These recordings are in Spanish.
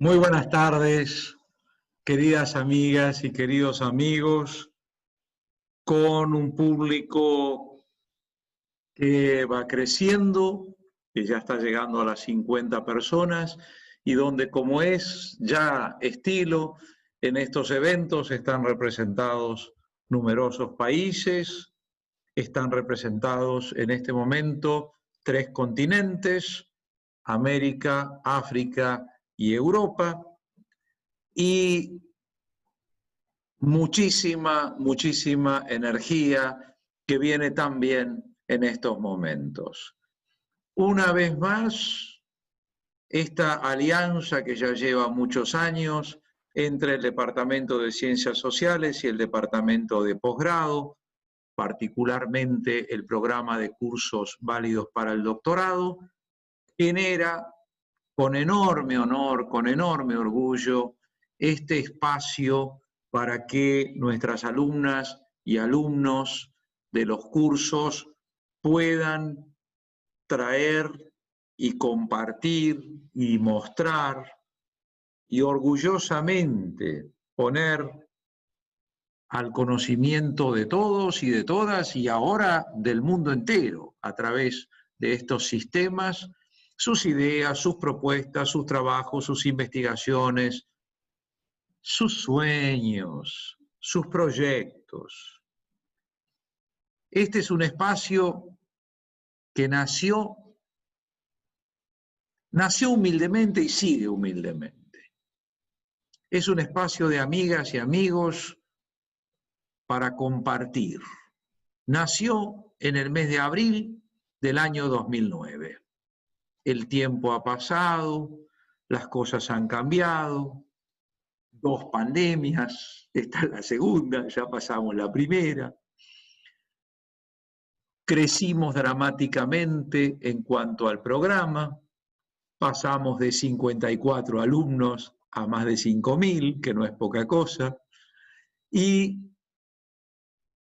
Muy buenas tardes, queridas amigas y queridos amigos, con un público que va creciendo, que ya está llegando a las 50 personas y donde, como es ya estilo, en estos eventos están representados numerosos países, están representados en este momento 3 continentes, América, África y Europa, y muchísima energía que viene también en estos momentos. Una vez más, esta alianza que ya lleva muchos años entre el Departamento de Ciencias Sociales y el Departamento de Posgrado, particularmente el programa de cursos válidos para el doctorado, genera con enorme honor, con enorme orgullo, este espacio para que nuestras alumnas y alumnos de los cursos puedan traer y compartir y mostrar y orgullosamente poner al conocimiento de todos y de todas y ahora del mundo entero a través de estos sistemas sus ideas, sus propuestas, sus trabajos, sus investigaciones, sus sueños, sus proyectos. Este es un espacio que nació humildemente y sigue humildemente. Es un espacio de amigas y amigos para compartir. Nació en el mes de abril del año 2009. El tiempo ha pasado, las cosas han cambiado, 2 pandemias, esta es la segunda, ya pasamos la primera. Crecimos dramáticamente en cuanto al programa, pasamos de 54 alumnos a más de 5.000, que no es poca cosa, y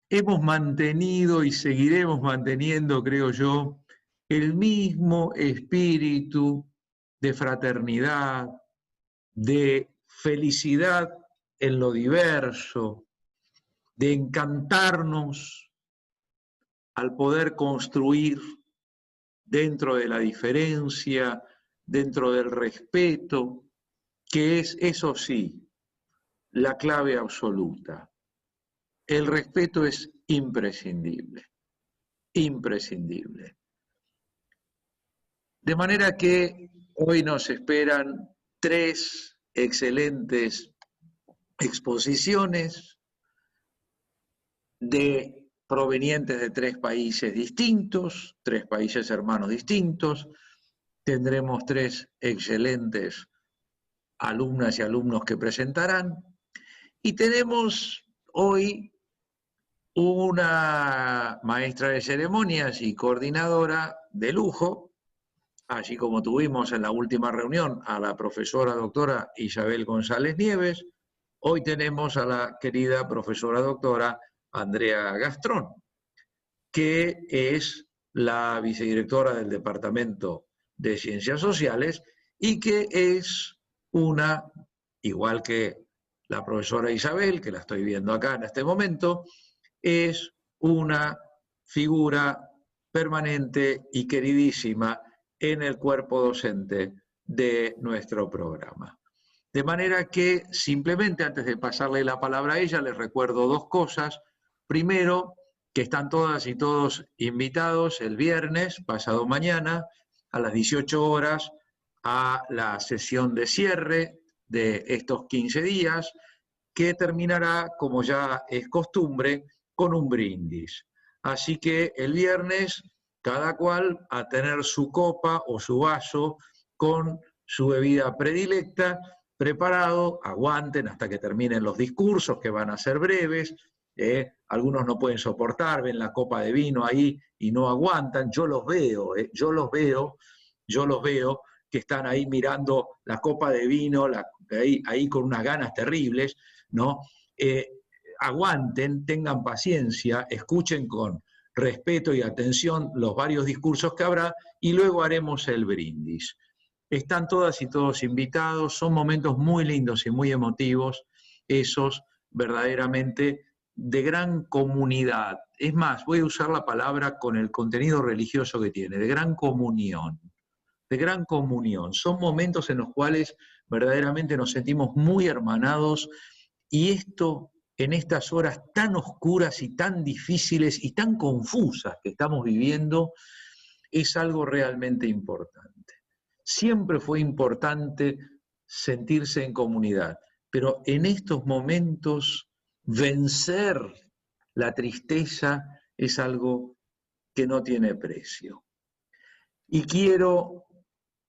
hemos mantenido y seguiremos manteniendo, creo yo, el mismo espíritu de fraternidad, de felicidad en lo diverso, de encantarnos al poder construir dentro de la diferencia, dentro del respeto, que es, eso sí, la clave absoluta. El respeto es imprescindible, imprescindible. De manera que hoy nos esperan 3 excelentes exposiciones provenientes de 3 países distintos, 3 países hermanos distintos. Tendremos 3 excelentes alumnas y alumnos que presentarán. Y tenemos hoy una maestra de ceremonias y coordinadora de lujo, así como tuvimos en la última reunión a la profesora doctora Isabel González Nieves, hoy tenemos a la querida profesora doctora Andrea Gastrón, que es la vicedirectora del Departamento de Ciencias Sociales y que es una, igual que la profesora Isabel, que la estoy viendo acá en este momento, es una figura permanente y queridísima en el cuerpo docente de nuestro programa. De manera que simplemente antes de pasarle la palabra a ella, les recuerdo 2 cosas. Primero, que están todas y todos invitados el viernes, pasado mañana, a las 18 horas, a la sesión de cierre de estos 15 días, que terminará, como ya es costumbre, con un brindis. Así que el viernes, cada cual a tener su copa o su vaso con su bebida predilecta, preparado, aguanten hasta que terminen los discursos, que van a ser breves. Algunos no pueden soportar, ven la copa de vino ahí y no aguantan. Yo los veo que están ahí mirando la copa de vino, ahí con unas ganas terribles, ¿no? Aguanten, tengan paciencia, escuchen con respeto y atención los varios discursos que habrá y luego haremos el brindis. Están todas y todos invitados, son momentos muy lindos y muy emotivos, esos verdaderamente de gran comunidad. Es más, voy a usar la palabra con el contenido religioso que tiene, de gran comunión, de gran comunión. Son momentos en los cuales verdaderamente nos sentimos muy hermanados y esto en estas horas tan oscuras y tan difíciles y tan confusas que estamos viviendo es algo realmente importante. Siempre fue importante sentirse en comunidad, pero en estos momentos vencer la tristeza es algo que no tiene precio. Y quiero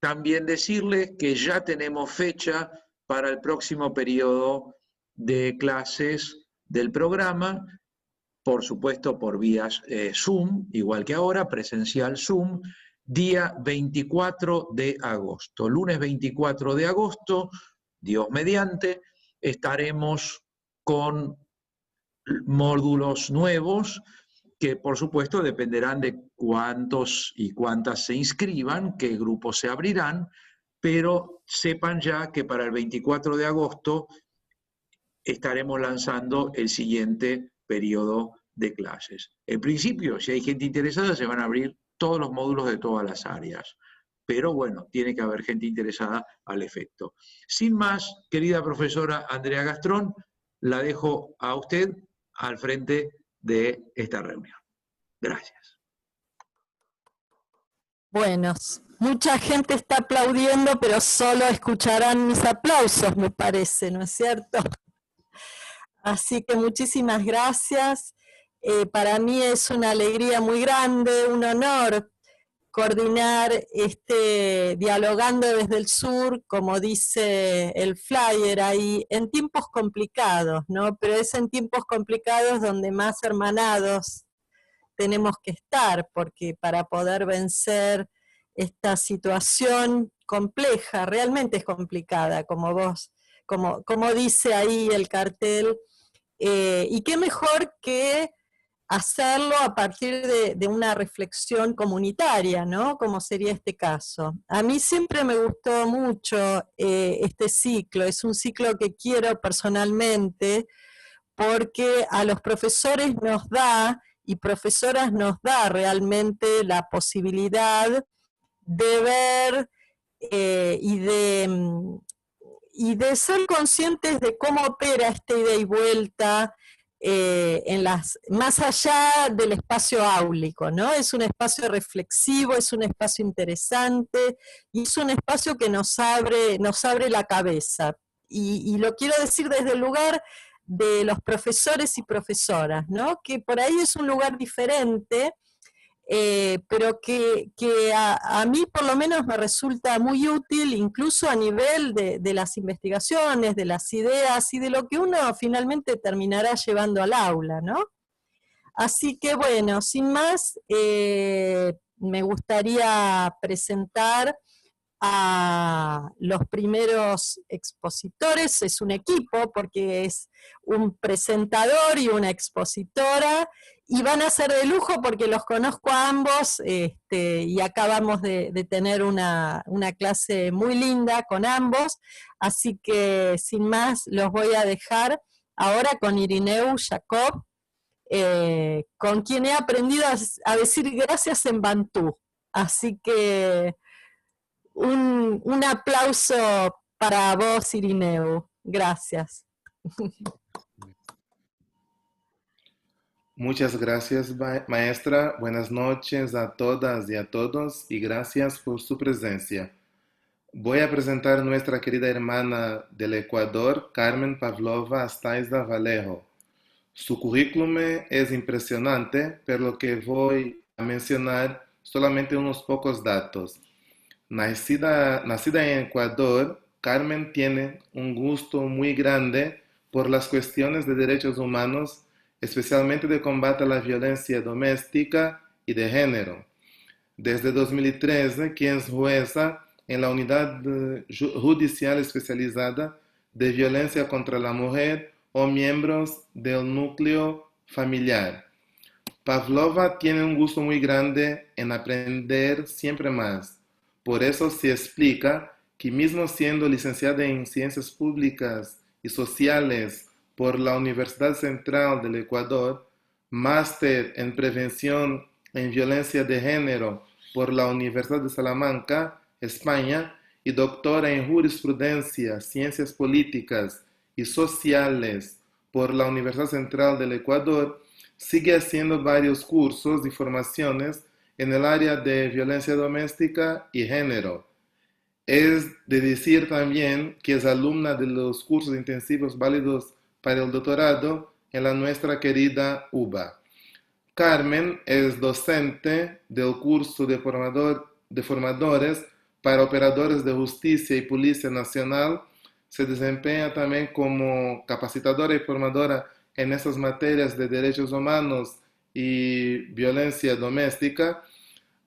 también decirles que ya tenemos fecha para el próximo periodo de clases del programa, por supuesto por vías Zoom, igual que ahora, presencial Zoom, día 24 de agosto. Lunes 24 de agosto, Dios mediante, estaremos con módulos nuevos que por supuesto dependerán de cuántos y cuántas se inscriban, qué grupos se abrirán, pero sepan ya que para el 24 de agosto estaremos lanzando el siguiente periodo de clases. En principio, si hay gente interesada, se van a abrir todos los módulos de todas las áreas. Pero bueno, tiene que haber gente interesada al efecto. Sin más, querida profesora Andrea Gastrón, la dejo a usted al frente de esta reunión. Gracias. Bueno, mucha gente está aplaudiendo, pero solo escucharán mis aplausos, me parece, ¿no es cierto? Así que muchísimas gracias. Para mí es una alegría muy grande, un honor coordinar Dialogando desde el Sur, como dice el flyer ahí, en tiempos complicados, ¿no? Pero es en tiempos complicados donde más hermanados tenemos que estar, porque para poder vencer esta situación compleja, realmente es complicada, como dice ahí el cartel, y qué mejor que hacerlo a partir de una reflexión comunitaria, ¿no? Como sería este caso. A mí siempre me gustó mucho este ciclo, es un ciclo que quiero personalmente, porque a los profesores nos da, y profesoras nos da realmente la posibilidad de ver y de ser conscientes de cómo opera esta ida y vuelta más allá del espacio áulico, ¿no? Es un espacio reflexivo, es un espacio interesante, y es un espacio que nos abre la cabeza. Y lo quiero decir desde el lugar de los profesores y profesoras, ¿no? Que por ahí es un lugar diferente, pero que a mí por lo menos me resulta muy útil, incluso a nivel de las investigaciones, de las ideas y de lo que uno finalmente terminará llevando al aula, ¿no? Así que bueno, sin más, me gustaría presentar a los primeros expositores. Es un equipo porque es un presentador y una expositora, y van a ser de lujo porque los conozco a ambos, y acabamos de tener una clase muy linda con ambos, así que sin más los voy a dejar ahora con Irineu Jacob, con quien he aprendido a decir gracias en bantú. Así que un aplauso para vos, Irineu. Gracias. Muchas gracias, maestra. Buenas noches a todas y a todos y gracias por su presencia. Voy a presentar a nuestra querida hermana del Ecuador, Carmen Pavlova Astaiza Vallejo. Su currículum es impresionante, por lo que voy a mencionar solamente unos pocos datos. Nacida en Ecuador, Carmen tiene un gusto muy grande por las cuestiones de derechos humanos, especialmente de combate a la violencia doméstica y de género. Desde 2013, quien es jueza en la Unidad Judicial Especializada de Violencia contra la Mujer o miembros del núcleo familiar. Pavlova tiene un gusto muy grande en aprender siempre más. Por eso se explica que mismo siendo licenciada en Ciencias Públicas y Sociales por la Universidad Central del Ecuador, máster en Prevención en Violencia de Género por la Universidad de Salamanca, España, y doctora en Jurisprudencia, Ciencias Políticas y Sociales por la Universidad Central del Ecuador, sigue haciendo varios cursos y formaciones en el área de violencia doméstica y género. Es de decir también que es alumna de los cursos intensivos válidos para el doctorado en la nuestra querida UBA. Carmen es docente del curso de formadores para operadores de justicia y policía nacional. Se desempeña también como capacitadora y formadora en estas materias de derechos humanos y violencia doméstica.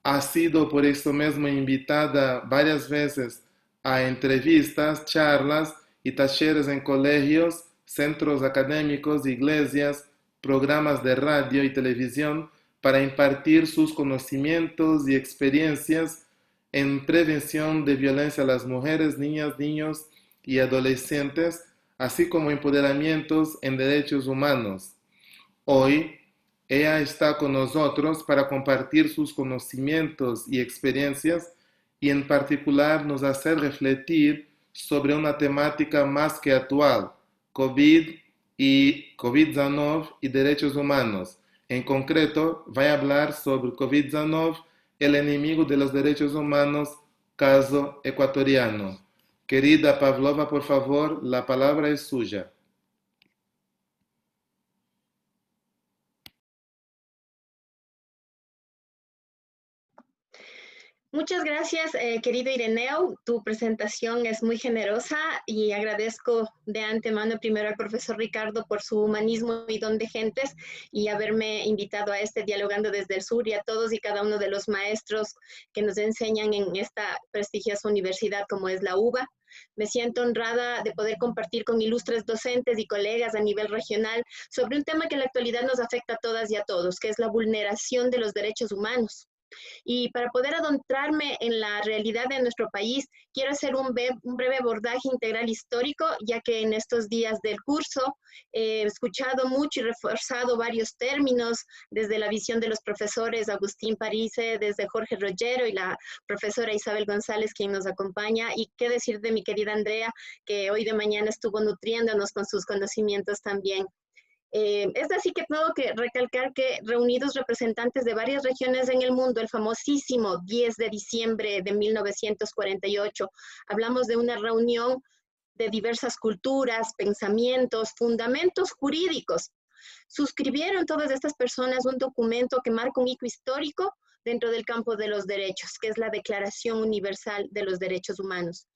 Ha sido por eso mismo invitada varias veces a entrevistas, charlas y talleres en colegios, centros académicos, iglesias, programas de radio y televisión para impartir sus conocimientos y experiencias en prevención de violencia a las mujeres, niñas, niños y adolescentes, así como empoderamientos en derechos humanos. Hoy, ella está con nosotros para compartir sus conocimientos y experiencias y en particular nos hace refletir sobre una temática más que actual, COVID-19 y derechos humanos. En concreto, va a hablar sobre COVID-19, el enemigo de los derechos humanos, caso ecuatoriano. Querida Pavlova, por favor, la palabra es suya. Muchas gracias, querido Ireneo. Tu presentación es muy generosa y agradezco de antemano primero al profesor Ricardo por su humanismo y don de gentes y haberme invitado a este Dialogando desde el Sur y a todos y cada uno de los maestros que nos enseñan en esta prestigiosa universidad como es la UBA. Me siento honrada de poder compartir con ilustres docentes y colegas a nivel regional sobre un tema que en la actualidad nos afecta a todas y a todos, que es la vulneración de los derechos humanos. Y para poder adentrarme en la realidad de nuestro país, quiero hacer un breve abordaje integral histórico, ya que en estos días del curso he escuchado mucho y reforzado varios términos desde la visión de los profesores Agustín Parise, desde Jorge Roggero y la profesora Isabel González, quien nos acompaña, y qué decir de mi querida Andrea, que hoy de mañana estuvo nutriéndonos con sus conocimientos también. Es así que tengo que recalcar que reunidos representantes de varias regiones en el mundo, el famosísimo 10 de diciembre de 1948, hablamos de una reunión de diversas culturas, pensamientos, fundamentos jurídicos. Suscribieron todas estas personas un documento que marca un hito histórico dentro del campo de los derechos, que es la Declaración Universal de los Derechos Humanos,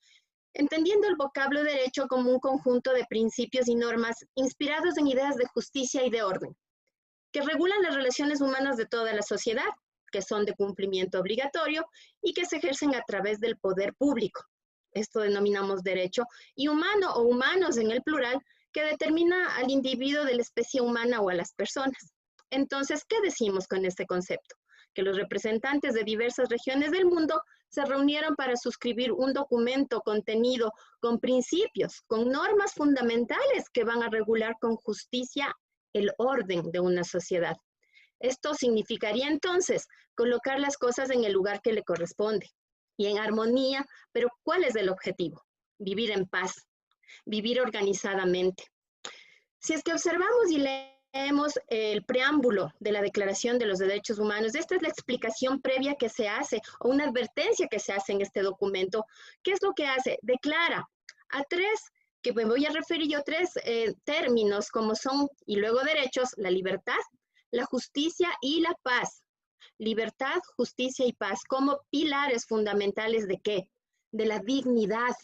entendiendo el vocablo derecho como un conjunto de principios y normas inspirados en ideas de justicia y de orden, que regulan las relaciones humanas de toda la sociedad, que son de cumplimiento obligatorio y que se ejercen a través del poder público. Esto denominamos derecho, y humano o humanos en el plural, que determina al individuo de la especie humana o a las personas. Entonces, ¿qué decimos con este concepto? Que los representantes de diversas regiones del mundo se reunieron para suscribir un documento contenido con principios, con normas fundamentales que van a regular con justicia el orden de una sociedad. Esto significaría entonces colocar las cosas en el lugar que le corresponde y en armonía, pero ¿cuál es el objetivo? Vivir en paz, vivir organizadamente. Si es que observamos y leemos el preámbulo de la Declaración de los Derechos Humanos, esta es la explicación previa que se hace o una advertencia que se hace en este documento. ¿Qué es lo que hace? Declara a tres, que me voy a referir yo, tres términos como son, y luego derechos, la libertad, la justicia y la paz. Libertad, justicia y paz como pilares fundamentales ¿de qué? De la dignidad,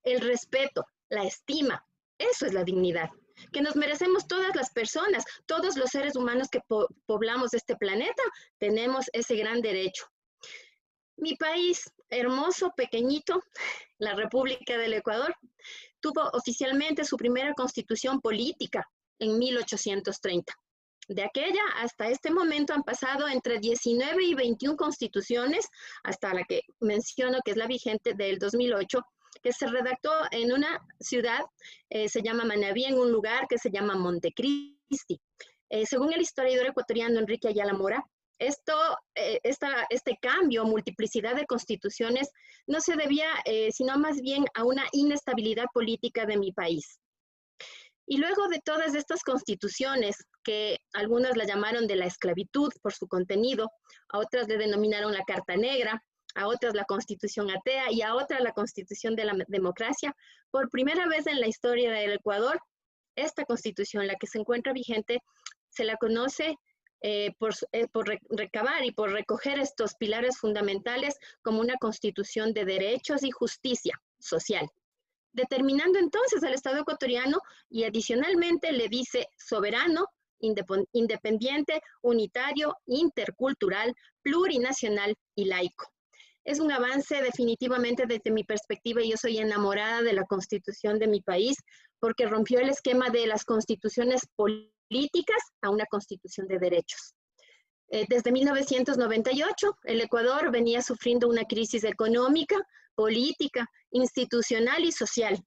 el respeto, la estima. Eso es la dignidad que nos merecemos todas las personas, todos los seres humanos que poblamos este planeta, tenemos ese gran derecho. Mi país, hermoso, pequeñito, la República del Ecuador, tuvo oficialmente su primera constitución política en 1830. De aquella hasta este momento han pasado entre 19 y 21 constituciones, hasta la que menciono que es la vigente del 2008, que se redactó en una ciudad, se llama Manabí, en un lugar que se llama Montecristi. Según el historiador ecuatoriano Enrique Ayala Mora, este cambio, multiplicidad de constituciones, no se debía, sino más bien a una inestabilidad política de mi país. Y luego de todas estas constituciones, que algunas la llamaron de la esclavitud por su contenido, a otras le denominaron la Carta Negra, a otras la Constitución Atea y a otras la Constitución de la Democracia, por primera vez en la historia del Ecuador, esta constitución, la que se encuentra vigente, se la conoce por recabar y por recoger estos pilares fundamentales como una constitución de derechos y justicia social, determinando entonces al Estado ecuatoriano y adicionalmente le dice soberano, independiente, unitario, intercultural, plurinacional y laico. Es un avance definitivamente desde mi perspectiva, y yo soy enamorada de la constitución de mi país porque rompió el esquema de las constituciones políticas a una constitución de derechos. Desde 1998, el Ecuador venía sufriendo una crisis económica, política, institucional y social.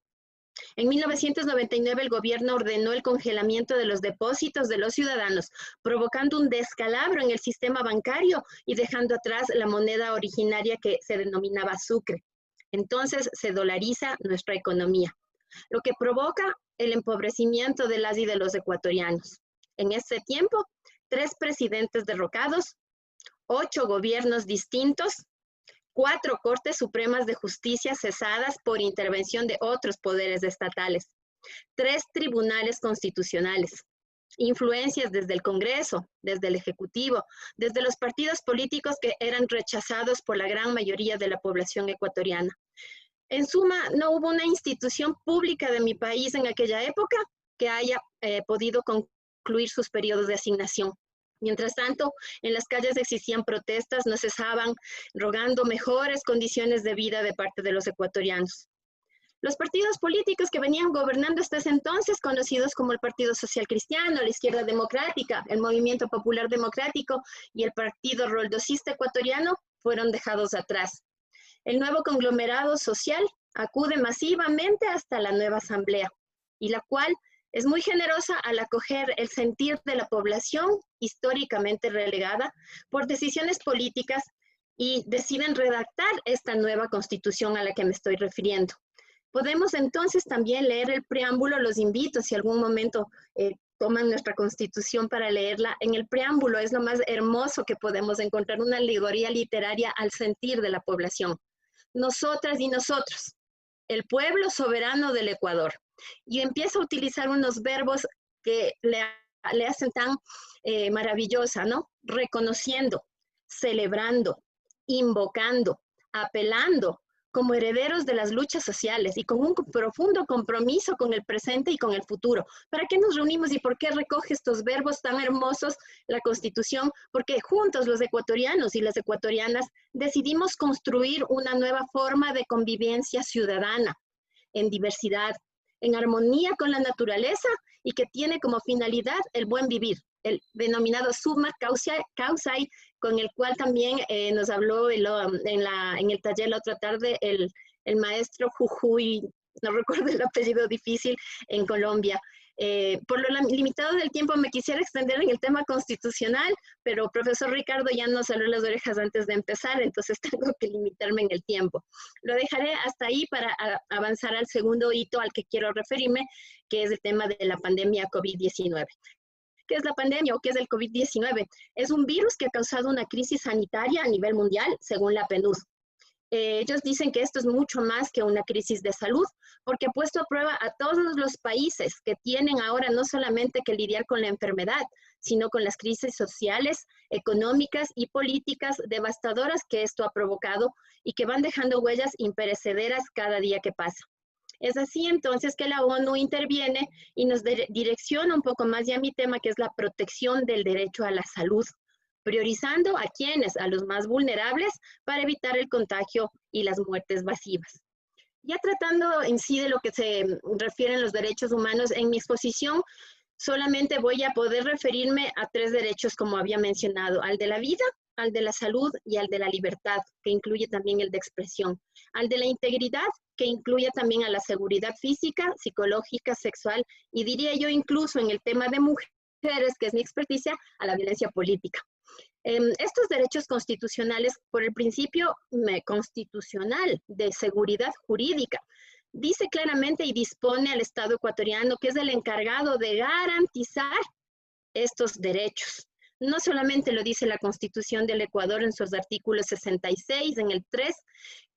En 1999 el gobierno ordenó el congelamiento de los depósitos de los ciudadanos, provocando un descalabro en el sistema bancario y dejando atrás la moneda originaria que se denominaba sucre. Entonces se dolariza nuestra economía, lo que provoca el empobrecimiento de las y de los ecuatorianos. En este tiempo, 3 presidentes derrocados, 8 gobiernos distintos, 4 Cortes Supremas de Justicia cesadas por intervención de otros poderes estatales, 3 tribunales constitucionales, influencias desde el Congreso, desde el Ejecutivo, desde los partidos políticos que eran rechazados por la gran mayoría de la población ecuatoriana. En suma, no hubo una institución pública de mi país en aquella época que haya podido concluir sus periodos de asignación. Mientras tanto, en las calles existían protestas, no cesaban, rogando mejores condiciones de vida de parte de los ecuatorianos. Los partidos políticos que venían gobernando hasta ese entonces, conocidos como el Partido Social Cristiano, la Izquierda Democrática, el Movimiento Popular Democrático y el Partido Roldosista Ecuatoriano, fueron dejados atrás. El nuevo conglomerado social acude masivamente hasta la nueva asamblea, y la cual es muy generosa al acoger el sentir de la población históricamente relegada por decisiones políticas y deciden redactar esta nueva constitución a la que me estoy refiriendo. Podemos entonces también leer el preámbulo, los invito si algún momento toman nuestra constitución para leerla. En el preámbulo es lo más hermoso que podemos encontrar, una alegoría literaria al sentir de la población. Nosotras y nosotros, el pueblo soberano del Ecuador. Y empieza a utilizar unos verbos que le hacen tan maravillosa, ¿no? Reconociendo, celebrando, invocando, apelando, como herederos de las luchas sociales y con un profundo compromiso con el presente y con el futuro. ¿Para qué nos reunimos y por qué recoge estos verbos tan hermosos la Constitución? Porque juntos los ecuatorianos y las ecuatorianas decidimos construir una nueva forma de convivencia ciudadana, en diversidad, en armonía con la naturaleza y que tiene como finalidad el buen vivir, el denominado summa causae, con el cual también nos habló en el taller la otra tarde el maestro Jujuy, no recuerdo el apellido difícil, en Colombia. Por lo limitado del tiempo me quisiera extender en el tema constitucional, pero profesor Ricardo ya nos salió las orejas antes de empezar, entonces tengo que limitarme en el tiempo. Lo dejaré hasta ahí para avanzar al segundo hito al que quiero referirme, que es el tema de la pandemia COVID-19. ¿Qué es la pandemia o qué es el COVID-19? Es un virus que ha causado una crisis sanitaria a nivel mundial, según la PNUD. Ellos dicen que esto es mucho más que una crisis de salud, porque ha puesto a prueba a todos los países que tienen ahora no solamente que lidiar con la enfermedad, sino con las crisis sociales, económicas y políticas devastadoras que esto ha provocado y que van dejando huellas imperecederas cada día que pasa. Es así entonces que la ONU interviene y nos direcciona un poco más ya a mi tema, que es la protección del derecho a la salud, priorizando a quienes, a los más vulnerables, para evitar el contagio y las muertes masivas. Ya tratando en sí de lo que se refieren los derechos humanos, en mi exposición solamente voy a poder referirme a 3 derechos, como había mencionado: al de la vida, al de la salud y al de la libertad, que incluye también el de expresión; al de la integridad, que incluye también a la seguridad física, psicológica, sexual, y diría yo incluso en el tema de mujeres, que es mi experticia, a la violencia política. Estos derechos constitucionales, por el principio constitucional de seguridad jurídica, dice claramente y dispone al Estado ecuatoriano, que es el encargado de garantizar estos derechos. No solamente lo dice la Constitución del Ecuador en sus artículos 66, en el 3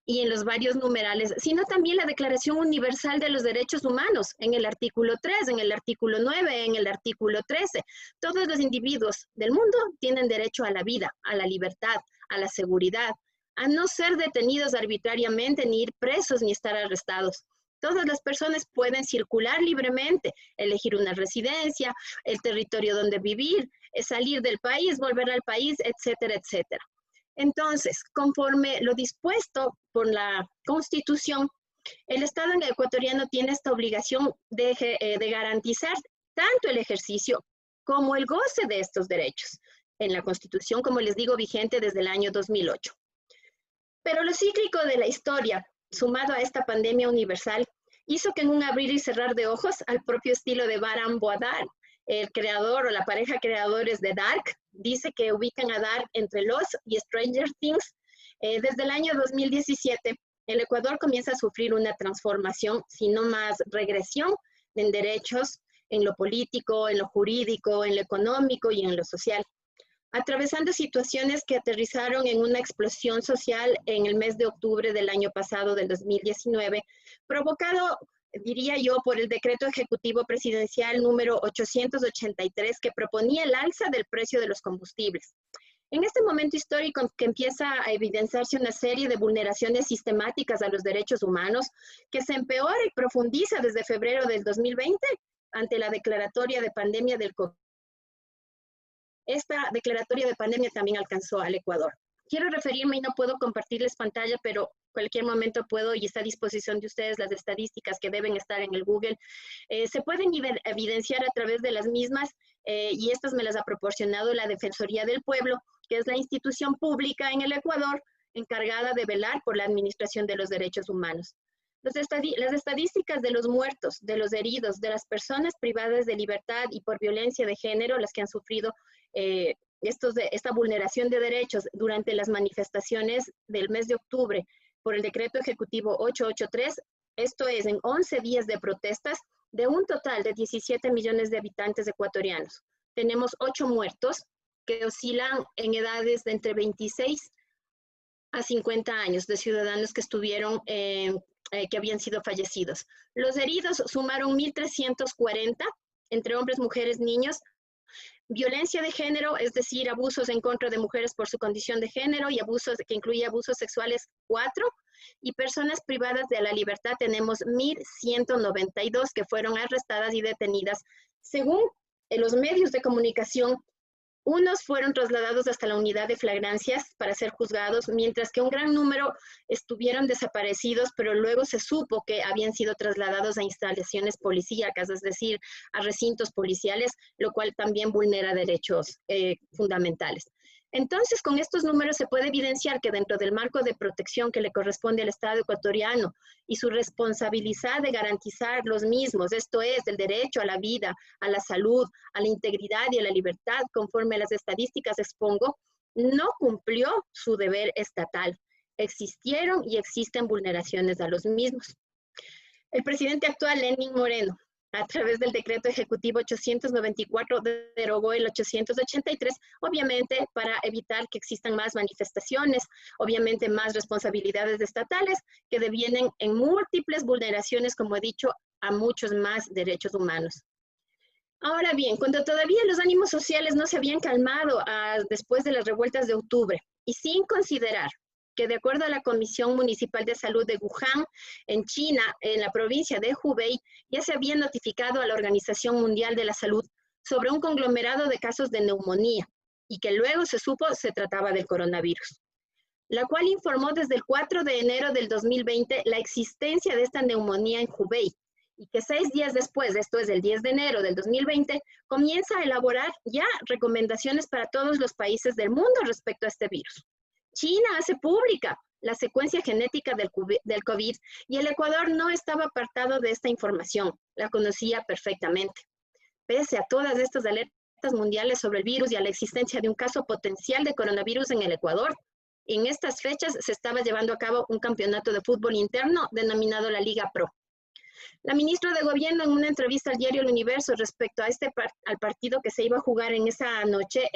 y en los varios numerales, sino también la Declaración Universal de los Derechos Humanos, en el artículo 3, en el artículo 9, en el artículo 13. Todos los individuos del mundo tienen derecho a la vida, a la libertad, a la seguridad, a no ser detenidos arbitrariamente, ni ir presos, ni estar arrestados. Todas las personas pueden circular libremente, elegir una residencia, el territorio donde vivir, salir del país, volver al país, etcétera, etcétera. Entonces, conforme lo dispuesto por la Constitución, el Estado ecuatoriano tiene esta obligación de garantizar tanto el ejercicio como el goce de estos derechos. En la Constitución, como les digo, vigente desde el año 2008. Pero lo cíclico de la historia, sumado a esta pandemia universal, hizo que en un abrir y cerrar de ojos, al propio estilo de Baran Boadar, el creador o la pareja creadores de Dark, dice que ubican a Dark entre Lost y Stranger Things. Desde el año 2017, el Ecuador comienza a sufrir una transformación, si no más regresión, en derechos, en lo político, en lo jurídico, en lo económico y en lo social, atravesando situaciones que aterrizaron en una explosión social en el mes de octubre del año pasado, del 2019, provocado, diría yo, por el decreto ejecutivo presidencial número 883, que proponía el alza del precio de los combustibles. En este momento histórico que empieza a evidenciarse una serie de vulneraciones sistemáticas a los derechos humanos, que se empeora y profundiza desde febrero del 2020 ante la declaratoria de pandemia del COVID. Esta declaratoria de pandemia también alcanzó al Ecuador. Quiero referirme, y no puedo compartirles pantalla, pero cualquier momento puedo, y está a disposición de ustedes las estadísticas que deben estar en el Google. Se pueden evidenciar a través de las mismas, y estas me las ha proporcionado la Defensoría del Pueblo, que es la institución pública en el Ecuador encargada de velar por la administración de los derechos humanos. Las estadísticas de los muertos, de los heridos, de las personas privadas de libertad y por violencia de género, las que han sufrido esta vulneración de derechos durante las manifestaciones del mes de octubre por el decreto ejecutivo 883, esto es, en 11 días de protestas, de un total de 17 millones de habitantes ecuatorianos. Tenemos 8 muertos que oscilan en edades de entre 26 a 50 años de ciudadanos que estuvieron, que habían sido fallecidos. Los heridos sumaron 1.340 entre hombres, mujeres, niños. Violencia de género, es decir, abusos en contra de mujeres por su condición de género y abusos que incluye abusos sexuales, 4. Y personas privadas de la libertad tenemos 1.192 que fueron arrestadas y detenidas. Según los medios de comunicación, unos fueron trasladados hasta la unidad de flagrancias para ser juzgados, mientras que un gran número estuvieron desaparecidos, pero luego se supo que habían sido trasladados a instalaciones policíacas, es decir, a recintos policiales, lo cual también vulnera derechos fundamentales. Entonces, con estos números se puede evidenciar que dentro del marco de protección que le corresponde al Estado ecuatoriano y su responsabilidad de garantizar los mismos, esto es, el derecho a la vida, a la salud, a la integridad y a la libertad, conforme a las estadísticas expongo, no cumplió su deber estatal. Existieron y existen vulneraciones a los mismos. El presidente actual, Lenín Moreno, a través del decreto ejecutivo 894, derogó el 883, obviamente para evitar que existan más manifestaciones, obviamente más responsabilidades estatales que devienen en múltiples vulneraciones, como he dicho, a muchos más derechos humanos. Ahora bien, cuando todavía los ánimos sociales no se habían calmado después de las revueltas de octubre, y sin considerar que de acuerdo a la Comisión Municipal de Salud de Wuhan, en China, en la provincia de Hubei, ya se había notificado a la Organización Mundial de la Salud sobre un conglomerado de casos de neumonía, y que luego se supo se trataba del coronavirus, la cual informó desde el 4 de enero del 2020 la existencia de esta neumonía en Hubei, y que 6 días después, esto es el 10 de enero del 2020, comienza a elaborar ya recomendaciones para todos los países del mundo respecto a este virus. China hace pública la secuencia genética del COVID y el Ecuador no estaba apartado de esta información, la conocía perfectamente. Pese a todas estas alertas mundiales sobre el virus y a la existencia de un caso potencial de coronavirus en el Ecuador, en estas fechas se estaba llevando a cabo un campeonato de fútbol interno denominado la Liga Pro. La ministra de Gobierno, en una entrevista al diario El Universo respecto a al partido que se iba a jugar en esa noche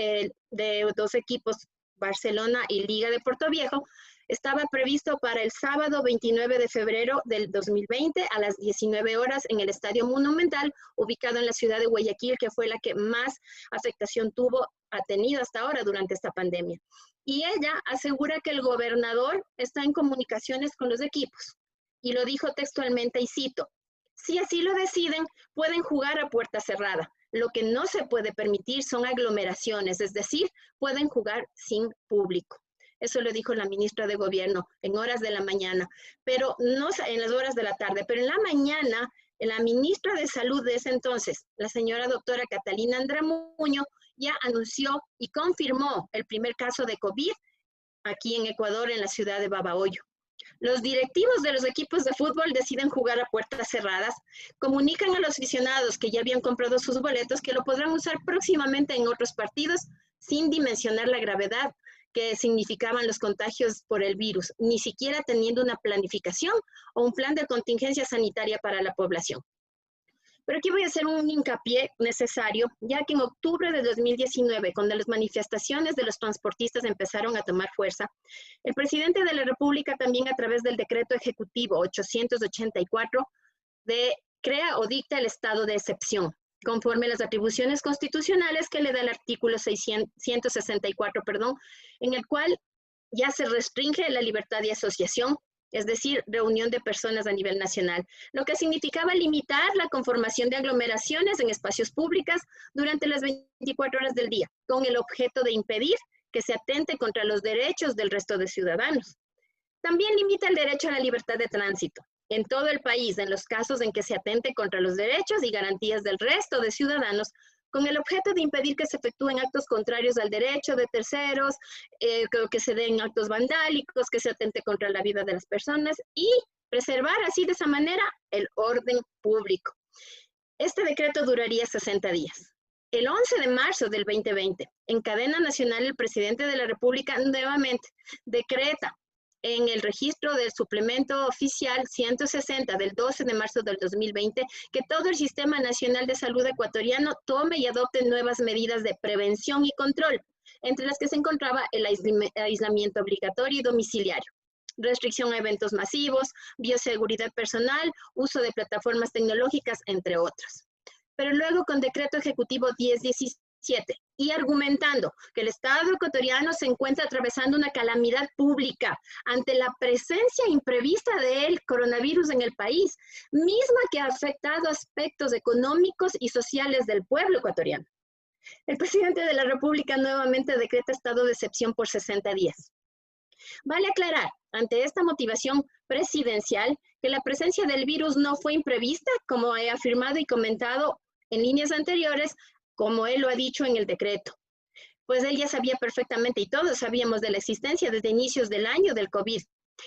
de dos equipos, Barcelona y Liga de Puerto Viejo, estaba previsto para el sábado 29 de febrero del 2020 a las 19 horas en el Estadio Monumental, ubicado en la ciudad de Guayaquil, que fue la que más afectación ha tenido hasta ahora durante esta pandemia. Y ella asegura que el gobernador está en comunicaciones con los equipos. Y lo dijo textualmente, y cito: si así lo deciden, pueden jugar a puerta cerrada. Lo que no se puede permitir son aglomeraciones, es decir, pueden jugar sin público. Eso lo dijo la ministra de Gobierno en horas de la mañana, pero no en las horas de la tarde. Pero en la mañana, la ministra de Salud de ese entonces, la señora doctora Catalina Andramuño, ya anunció y confirmó el primer caso de COVID aquí en Ecuador, en la ciudad de Babahoyo. Los directivos de los equipos de fútbol deciden jugar a puertas cerradas, comunican a los aficionados que ya habían comprado sus boletos que lo podrán usar próximamente en otros partidos, sin dimensionar la gravedad que significaban los contagios por el virus, ni siquiera teniendo una planificación o un plan de contingencia sanitaria para la población. Pero aquí voy a hacer un hincapié necesario, ya que en octubre de 2019, cuando las manifestaciones de los transportistas empezaron a tomar fuerza, el presidente de la República también, a través del decreto ejecutivo 884, crea o dicta el estado de excepción, conforme a las atribuciones constitucionales que le da el artículo 164, en el cual ya se restringe la libertad de asociación, es decir, reunión de personas a nivel nacional, lo que significaba limitar la conformación de aglomeraciones en espacios públicos durante las 24 horas del día, con el objeto de impedir que se atente contra los derechos del resto de ciudadanos. También limita el derecho a la libertad de tránsito en todo el país, en los casos en que se atente contra los derechos y garantías del resto de ciudadanos, con el objeto de impedir que se efectúen actos contrarios al derecho de terceros, que se den actos vandálicos, que se atente contra la vida de las personas y preservar así de esa manera el orden público. Este decreto duraría 60 días. El 11 de marzo del 2020, en cadena nacional, el presidente de la República nuevamente decreta en el registro del suplemento oficial 160 del 12 de marzo del 2020, que todo el Sistema Nacional de Salud ecuatoriano tome y adopte nuevas medidas de prevención y control, entre las que se encontraba el aislamiento obligatorio y domiciliario, restricción a eventos masivos, bioseguridad personal, uso de plataformas tecnológicas, entre otros. Pero luego, con decreto ejecutivo 1017, y argumentando que el Estado ecuatoriano se encuentra atravesando una calamidad pública ante la presencia imprevista del coronavirus en el país, misma que ha afectado aspectos económicos y sociales del pueblo ecuatoriano. El presidente de la República nuevamente decreta estado de excepción por 60 días. Vale aclarar, ante esta motivación presidencial, que la presencia del virus no fue imprevista, como he afirmado y comentado en líneas anteriores, como él lo ha dicho en el decreto. Pues él ya sabía perfectamente, y todos sabíamos de la existencia desde inicios del año del COVID.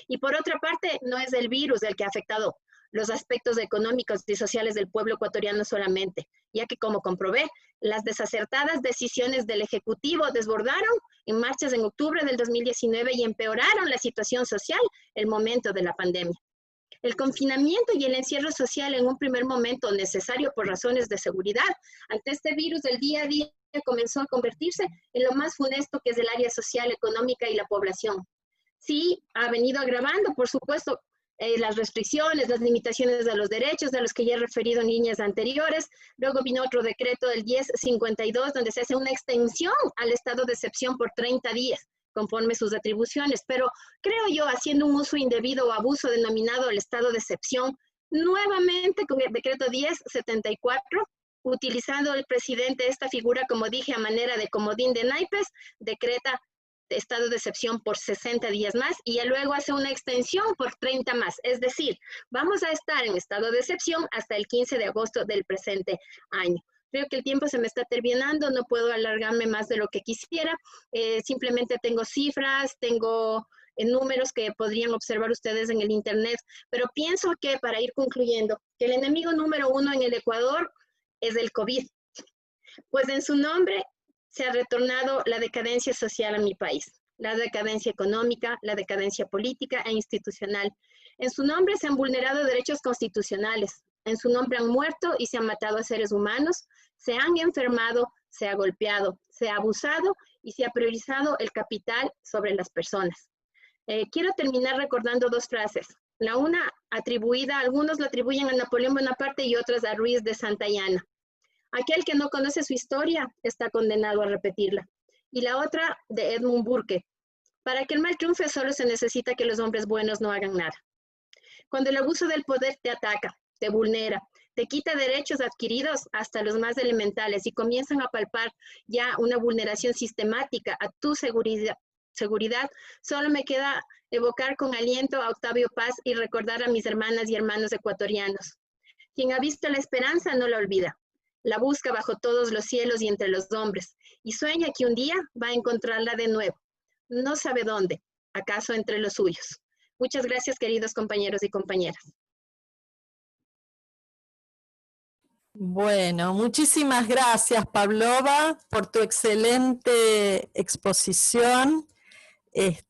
Y por otra parte, no es el virus el que ha afectado los aspectos económicos y sociales del pueblo ecuatoriano solamente, ya que, como comprobé, las desacertadas decisiones del Ejecutivo desbordaron en marchas en octubre del 2019 y empeoraron la situación social el momento de la pandemia. El confinamiento y el encierro social en un primer momento necesario por razones de seguridad ante este virus del día a día comenzó a convertirse en lo más funesto que es el área social, económica y la población. Sí, ha venido agravando, por supuesto, las restricciones, las limitaciones de los derechos de los que ya he referido en líneas anteriores. Luego vino otro decreto del 1052 donde se hace una extensión al estado de excepción por 30 días. Conforme sus atribuciones, pero creo yo, haciendo un uso indebido o abuso denominado el estado de excepción, nuevamente con el decreto 1074, utilizando el presidente esta figura, como dije, a manera de comodín de naipes, decreta estado de excepción por 60 días más y ya luego hace una extensión por 30 más. Es decir, vamos a estar en estado de excepción hasta el 15 de agosto del presente año. Creo que el tiempo se me está terminando, no puedo alargarme más de lo que quisiera. Simplemente tengo cifras, tengo números que podrían observar ustedes en el internet, pero pienso que para ir concluyendo, que el enemigo número uno en el Ecuador es el COVID, pues en su nombre se ha retornado la decadencia social a mi país, la decadencia económica, la decadencia política e institucional. En su nombre se han vulnerado derechos constitucionales, en su nombre han muerto y se han matado a seres humanos, se han enfermado, se ha golpeado, se ha abusado y se ha priorizado el capital sobre las personas. Quiero terminar recordando dos frases. La una atribuida, algunos la atribuyen a Napoleón Bonaparte y otras a Ruiz de Santayana. Aquel que no conoce su historia está condenado a repetirla. Y la otra de Edmund Burke. Para que el mal triunfe solo se necesita que los hombres buenos no hagan nada. Cuando el abuso del poder te ataca, te vulnera, te quita derechos adquiridos hasta los más elementales y comienzan a palpar ya una vulneración sistemática a tu seguridad, solo me queda evocar con aliento a Octavio Paz y recordar a mis hermanas y hermanos ecuatorianos. Quien ha visto la esperanza no la olvida. La busca bajo todos los cielos y entre los hombres, y sueña que un día va a encontrarla de nuevo. No sabe dónde, acaso entre los suyos. Muchas gracias, queridos compañeros y compañeras. Bueno, muchísimas gracias, Pavlova, por tu excelente exposición,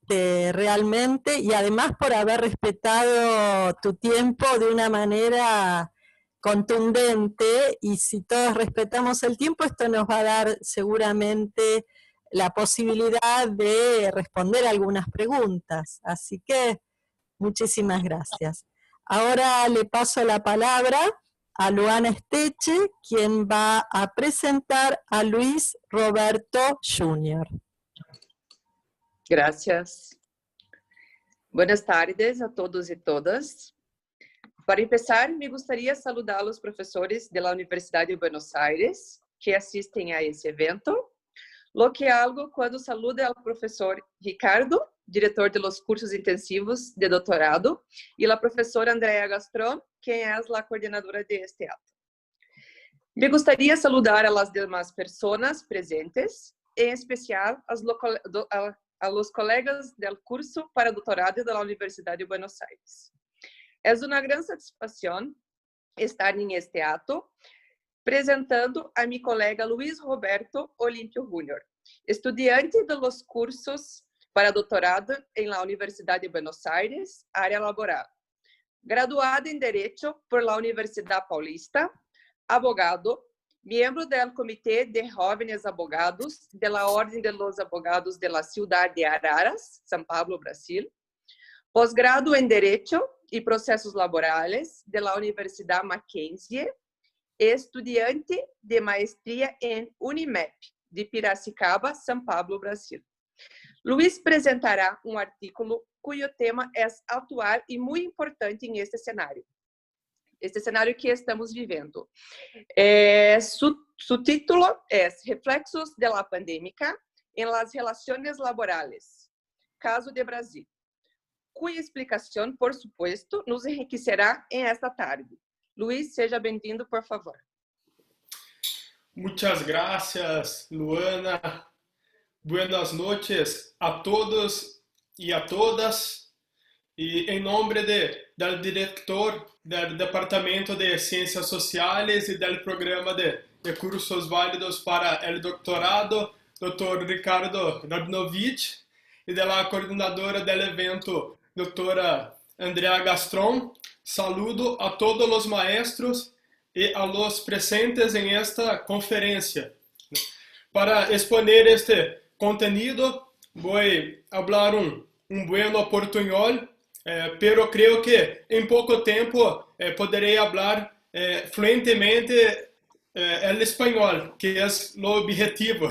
realmente, y además por haber respetado tu tiempo de una manera contundente, y si todos respetamos el tiempo, esto nos va a dar seguramente la posibilidad de responder algunas preguntas. Así que, muchísimas gracias. Ahora le paso la palabra a Luana Esteche, quien va a presentar a Luis Roberto Jr. Gracias. Buenas tardes a todos e todas. Para empezar, me gustaría saludar a los profesores de la Universidad de Buenos Aires que asisten a esse evento, lo que hago cuando saludo al profesor Ricardo, diretor de los cursos intensivos de doutorado, y la profesora Andrea Gastrón, quien es la coordinadora de este acto. Me gustaría saludar a las demás personas presentes, en especial a los colegas del curso para doutorado de la Universidad de Buenos Aires. Es una gran satisfacción estar en este acto, presentando a mi colega Luis Roberto Olímpio Jr., estudiante de los cursos para doutorado en la Universidad de Buenos Aires, área laboral, graduado en Derecho por la Universidad Paulista, abogado, miembro del Comité de Jóvenes Abogados de la Orden de los Abogados de la Ciudad de Araras, São Paulo, Brasil, posgrado en Derecho y Procesos Laborales de la Universidad Mackenzie, estudiante de maestría en Unimep, de Piracicaba, São Paulo, Brasil. Luis presentará um artículo cuyo tema é atual e muito importante em este cenário que estamos vivendo. Su título é Reflexos de la Pandémica en las Relaciones Laborales, caso de Brasil, cuya explicação, por supuesto, nos enriquecerá em esta tarde. Luis, seja bem-vindo, por favor. Muchas gracias, Luana. Buenas noches a todos y a todas. Y en nombre del director del Departamento de Ciencias Sociales y del Programa de Cursos Válidos para el Doctorado, Dr. Ricardo Rabnovich, y de la coordinadora del evento, Dra. Andrea Gastrón, saludo a todos los maestros y a los presentes en esta conferencia. Para exponer este contenido, voy a hablar un buen portuñol, pero creo que en poco tiempo podré hablar fluentemente el español, que es lo objetivo.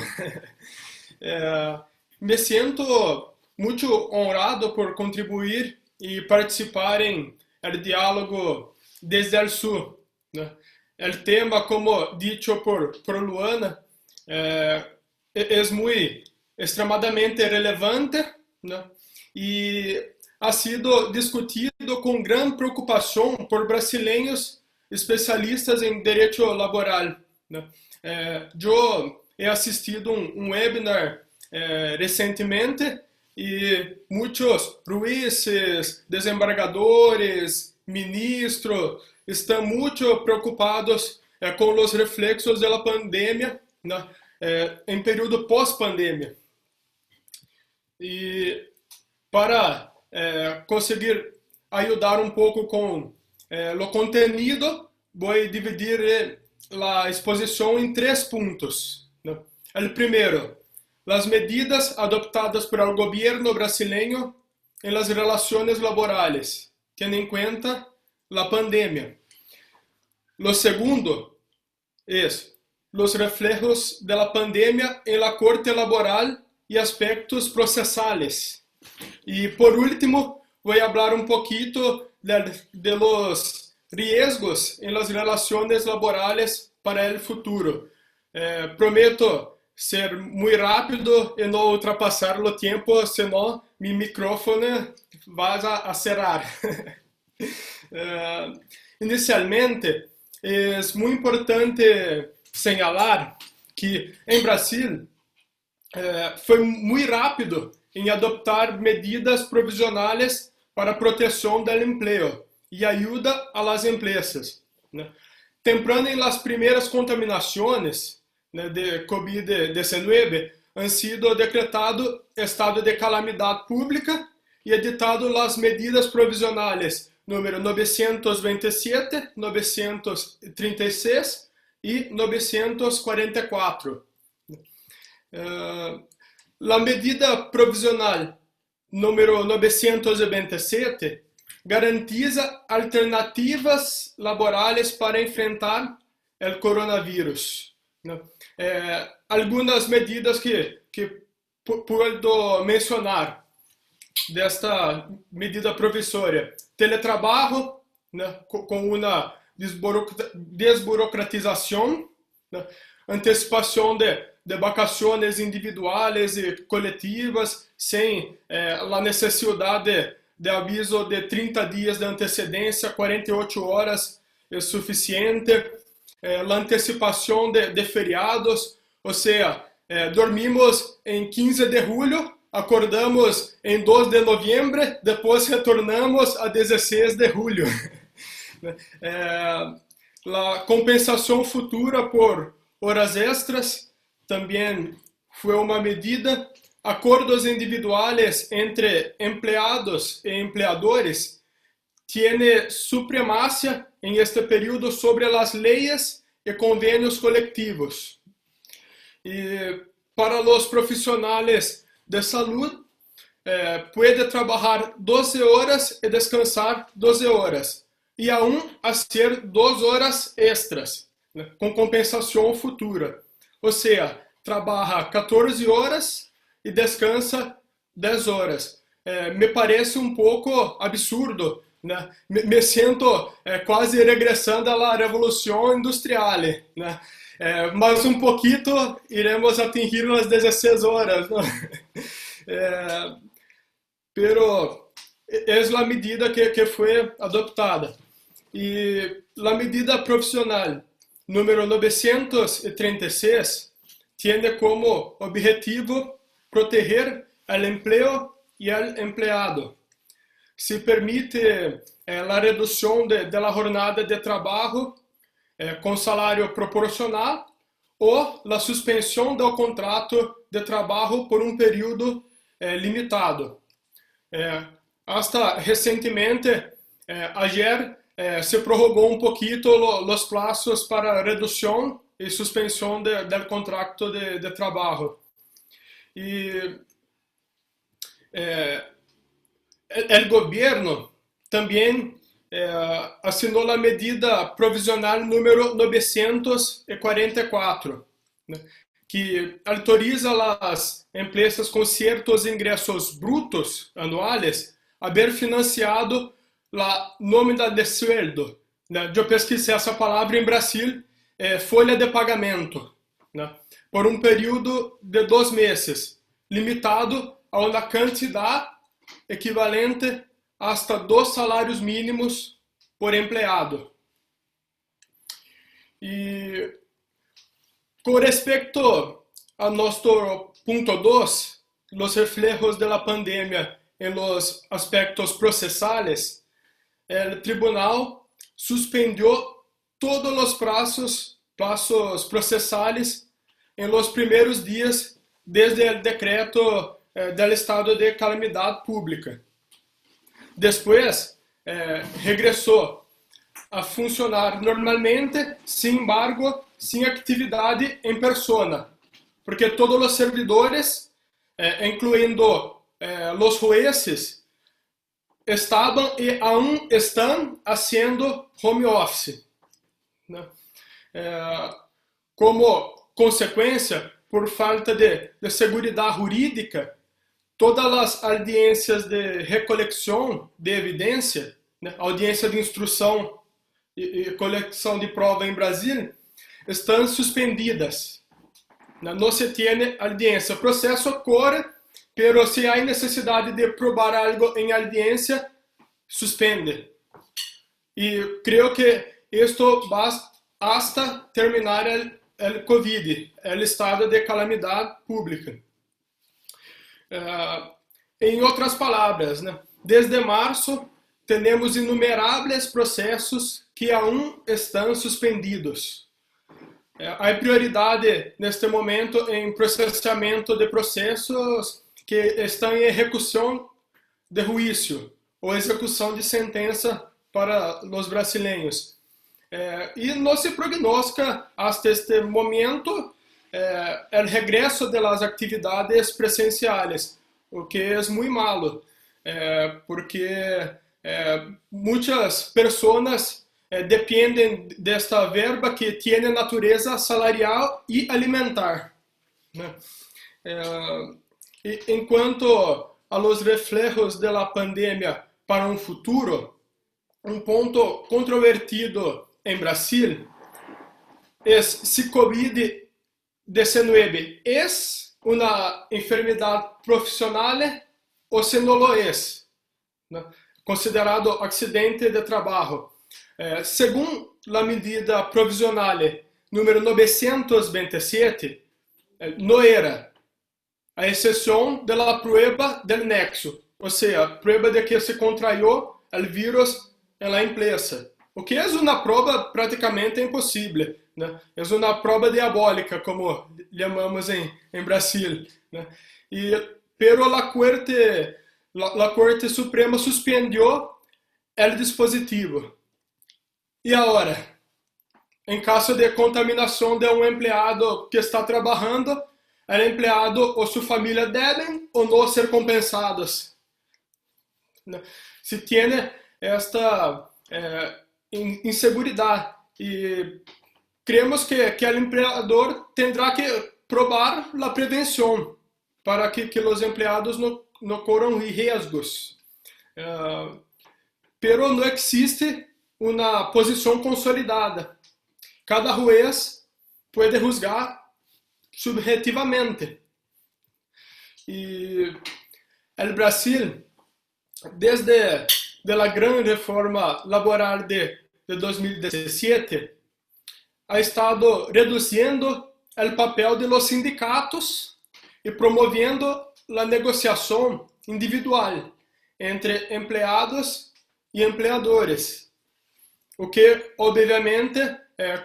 Me siento mucho honrado por contribuir y participar en el diálogo desde el sur, ¿no? El tema, como dicho por Luana, es muy extremadamente relevante, né? E ha sido discutido com grande preocupação por brasileiros especialistas em direito laboral, né? Eu he assistido um webinar recentemente e muitos juízes, desembargadores, ministros estão muito preocupados com os reflexos da pandemia, né? Em período pós-pandemia. E para conseguir ajudar um pouco com o contenido, vou dividir a exposição em 3 pontos, né? O primeiro, as medidas adoptadas por el governo brasileño em las relações laborales, tendo em conta a pandemia. Lo segundo es los reflejos de la pandemia en la corte laboral y aspectos procesales. Y por último, voy a hablar un poquito de los riesgos en las relaciones laborales para el futuro. Prometo ser muy rápido y no ultrapasar el tiempo, senão mi micrófono va a cerrar. Inicialmente, es muy importante señalar que en Brasil foi muy rápido em adoptar medidas provisionales para proteção do emprego e ajuda a las empresas, né? Temprano em las primeiras contaminações, né, de COVID-19, han sido decretado estado de calamidade pública e editado las medidas provisionales número 927, 936 e 944. A medida provisional número 927 garantiza alternativas laborais para enfrentar o coronavírus. Algumas medidas que puedo mencionar desta medida provisória: teletrabalho, né, com uma desburocratização, né, antecipação de vacações individuais e coletivas, sem a necessidade de aviso de 30 dias de antecedência, 48 horas é suficiente, a antecipação de feriados, ou seja, dormimos em 15 de julho, acordamos em 2 de novembro, depois retornamos a 16 de julho. A compensação futura por horas extras também foi uma medida. Acordos individuais entre empregados e empregadores têm supremacia em este período sobre as leis e convênios coletivos. E para os profissionais de saúde, pode trabalhar 12 horas e descansar 12 horas, e aún fazer 2 horas extras, né, com compensação futura. Ou seja, trabalha 14 horas e descansa 10 horas. Me parece um pouco absurdo, né? Me sinto quase regressando à Revolução Industrial, né? Mas um pouquinho iremos atingir as 16 horas, né? Pero é a medida que foi adoptada. E a medida profissional número 936 tem como objetivo proteger o emprego e o empregado. Se permite a redução da jornada de trabalho com salário proporcional ou a suspensão do contrato de trabalho por um período limitado. Hasta recentemente, ayer, se prorrogou um pouquinho os prazos para redução e suspensão do contrato de trabalho. E o governo também assinou a medida provisional número 944, né, que autoriza as empresas com certos ingressos brutos anuais a haver financiado a nómina de sueldo, né? Eu pesquisei essa palavra em Brasil, folha de pagamento, né? Por um período de 2 meses. limitado a una cantidad equivalente hasta 2 salarios mínimos por empleado. Y con respecto a nuestro punto 2, los reflejos de la pandemia en los aspectos procesales, el tribunal suspendió todos los plazos procesales en los primeros días desde el decreto del estado de calamidad pública. Después regresó a funcionar normalmente, sin embargo, sin actividad en persona, porque todos los servidores, incluyendo los jueces, estaban y aún están haciendo home office, ¿no? Como consecuencia, por falta de seguridad jurídica, todas las audiencias de recolección de evidencia, né, audiência de instrução e colecção de prova em Brasil, estão suspendidas. Não se tem audiência. O processo ocorre, pero se há necessidade de probar algo em audiência, suspende. E creio que isto basta hasta terminar el COVID, el estado de calamidade pública. Em outras palavras, né, desde março, temos inumeráveis processos que aún estão suspendidos. Há prioridade neste momento em processamento de processos que estão em execução de juízo ou execução de sentença para os brasileiros. E não se prognostica hasta este momento o regresso das atividades presenciais, o que é muito malo, porque muitas pessoas dependem desta verba que tem natureza salarial e alimentar, né? Enquanto a los reflejos da pandemia para um futuro, ponto controvertido em Brasil é se COVID-19 é uma enfermidade profissional ou se não lo é, né? Considerado acidente de trabalho. Segundo a medida provisional número 927, não era, a exceção da prueba del nexo, ou seja, prueba de que se contraiu o vírus na empresa, o que é uma prova praticamente impossível, né? É uma prova diabólica, como chamamos em Brasil, né? Pero a Corte Suprema suspendeu o dispositivo. E agora, em caso de contaminação de um empregado que está trabalhando, o empregado ou sua família devem ou não ser compensados. Se tem esta inseguridade, e creemos que o empregador terá que provar a prevenção para que os empregados não corram riscos. Pero não existe uma posição consolidada. Cada juez pode juzgar subjetivamente. E o Brasil, desde a grande reforma laboral de 2017, ha estado reduzindo o papel de los sindicatos e promovendo a negociação individual entre empregados e empregadores, o que, obviamente,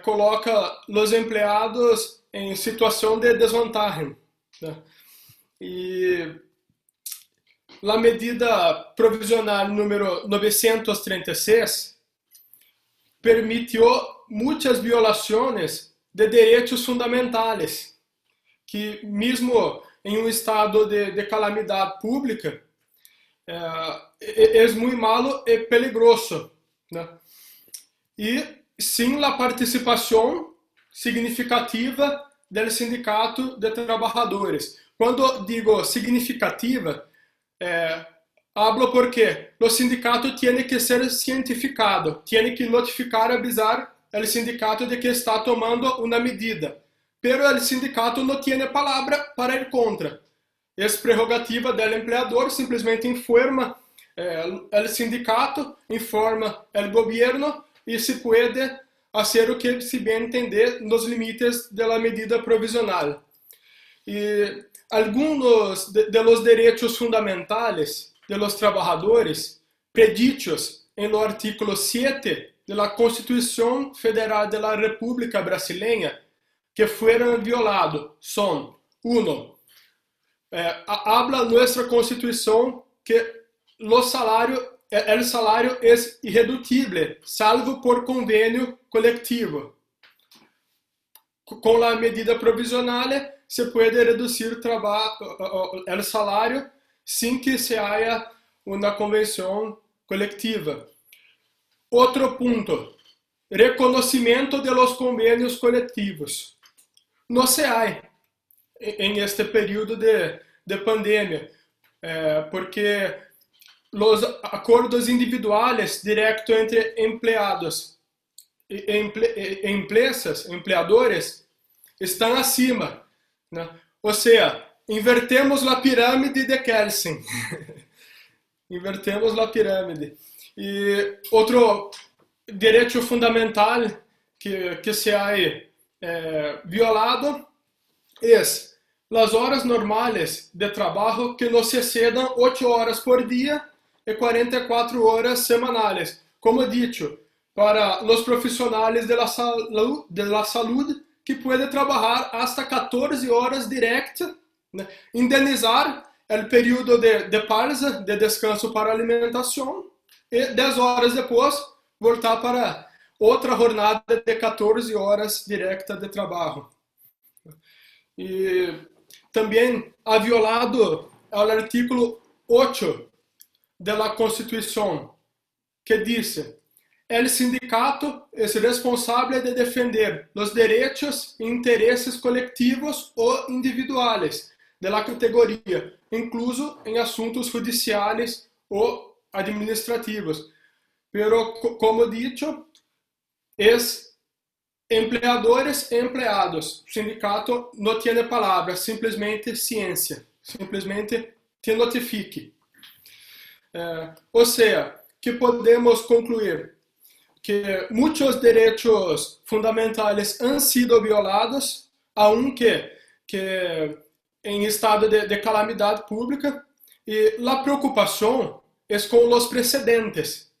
coloca os empregados em situação de desvantagem, né? E a medida provisional número 936 permitiu muitas violações de direitos fundamentais, que mesmo em um estado de calamidade pública, é muito malo e peligroso, né? E sem a participação significativa do sindicato de trabalhadores. Quando digo significativa, hablo porque o sindicato tem que ser cientificado, tem que notificar, avisar o sindicato de que está tomando uma medida. Pero o sindicato não tem palavra para ir contra. es prerrogativa del empleador, simplesmente informa el sindicato, informa el gobierno y se puede hacer o que se bien entender nos limites de la medida provisional. Y algunos de los derechos fundamentales de los trabajadores predichos en el artículo 7 de la Constitución Federal de la República Brasileña que fueron violados son, uno, habla nuestra Constitución que el salario es irreductible, salvo por convenio colectivo. Con la medida provisional se puede reducir el salario sin que se haya una convención colectiva. Otro punto, reconocimiento de los convenios colectivos. No se hay en este periodo de pandemia, porque los acuerdos individuales directos entre empleados e empresas, empleadores, están acima, né? Ou seja, invertemos a pirâmide de Kelsen. Invertemos a pirâmide. E outro direito fundamental que se ha violado es las horas normales de trabajo que no se excedan 8 horas por día y 44 horas semanales. Como he dicho, para los profesionales de la salud que pueden trabajar hasta 14 horas directas, né? Indenizar el período de pausa, de descanso para alimentación, y 10 horas después voltar para outra jornada de 14 horas directas de trabalho. E também ha violado o artículo 8 da Constituição, que diz: el sindicato es responsável de defender os direitos e interesses coletivos ou individuais de la categoria, incluso em assuntos judiciais ou administrativos. Pero, como dicho, es empleadores e empleados. O sindicato não tem palavra, simplesmente ciência. Simplesmente te notifique. Ou seja, que podemos concluir que muitos direitos fundamentais han sido violados, aunque em estado de calamidade pública, e a preocupação é com os precedentes.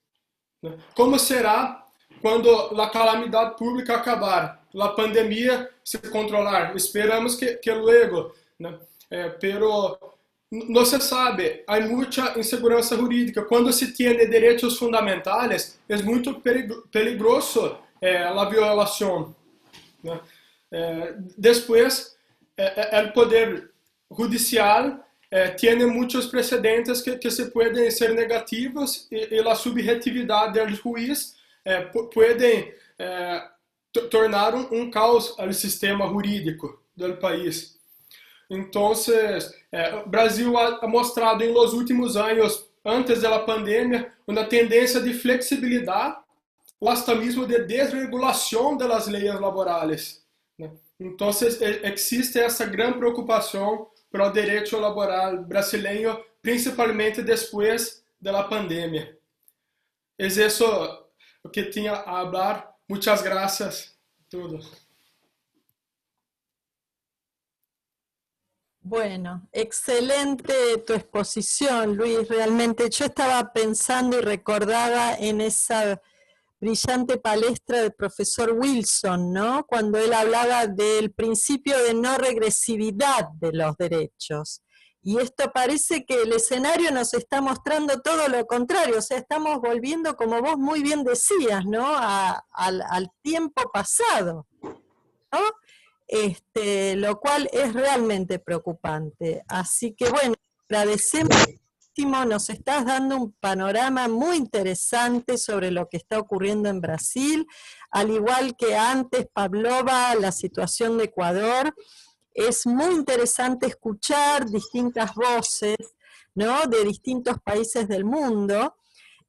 Como será quando a calamidade pública acabar, a pandemia se controlar? Esperamos que luego, né? Pero não se sabe, há muita insegurança jurídica. Quando se tem direitos fundamentais, é muito peligroso a violação, né? Depois, o poder judicial tem muitos precedentes que se podem ser negativos e a subjetividade do juiz podem tornar caos ao sistema jurídico do país. Então, o Brasil ha mostrado em los últimos anos, antes da pandemia, uma tendência de flexibilidade ou hasta mesmo de desregulação das leis laborais. Então, existe essa grande preocupação para o direito laboral brasileiro, principalmente depois da pandemia. É isso o que tinha a falar. Muitas graças a todos. Bueno, excelente tu exposición, Luis. Realmente yo estaba pensando y recordaba en esa brillante palestra del profesor Wilson, ¿no? Cuando él hablaba del principio de no regresividad de los derechos. Y esto parece que el escenario nos está mostrando todo lo contrario, o sea, estamos volviendo, como vos muy bien decías, ¿no? Al tiempo pasado, ¿no? Lo cual es realmente preocupante. Así que bueno, agradecemos muchísimo, nos estás dando un panorama muy interesante sobre lo que está ocurriendo en Brasil, al igual que antes Pavlova, la situación de Ecuador. Es muy interesante escuchar distintas voces, ¿no? De distintos países del mundo.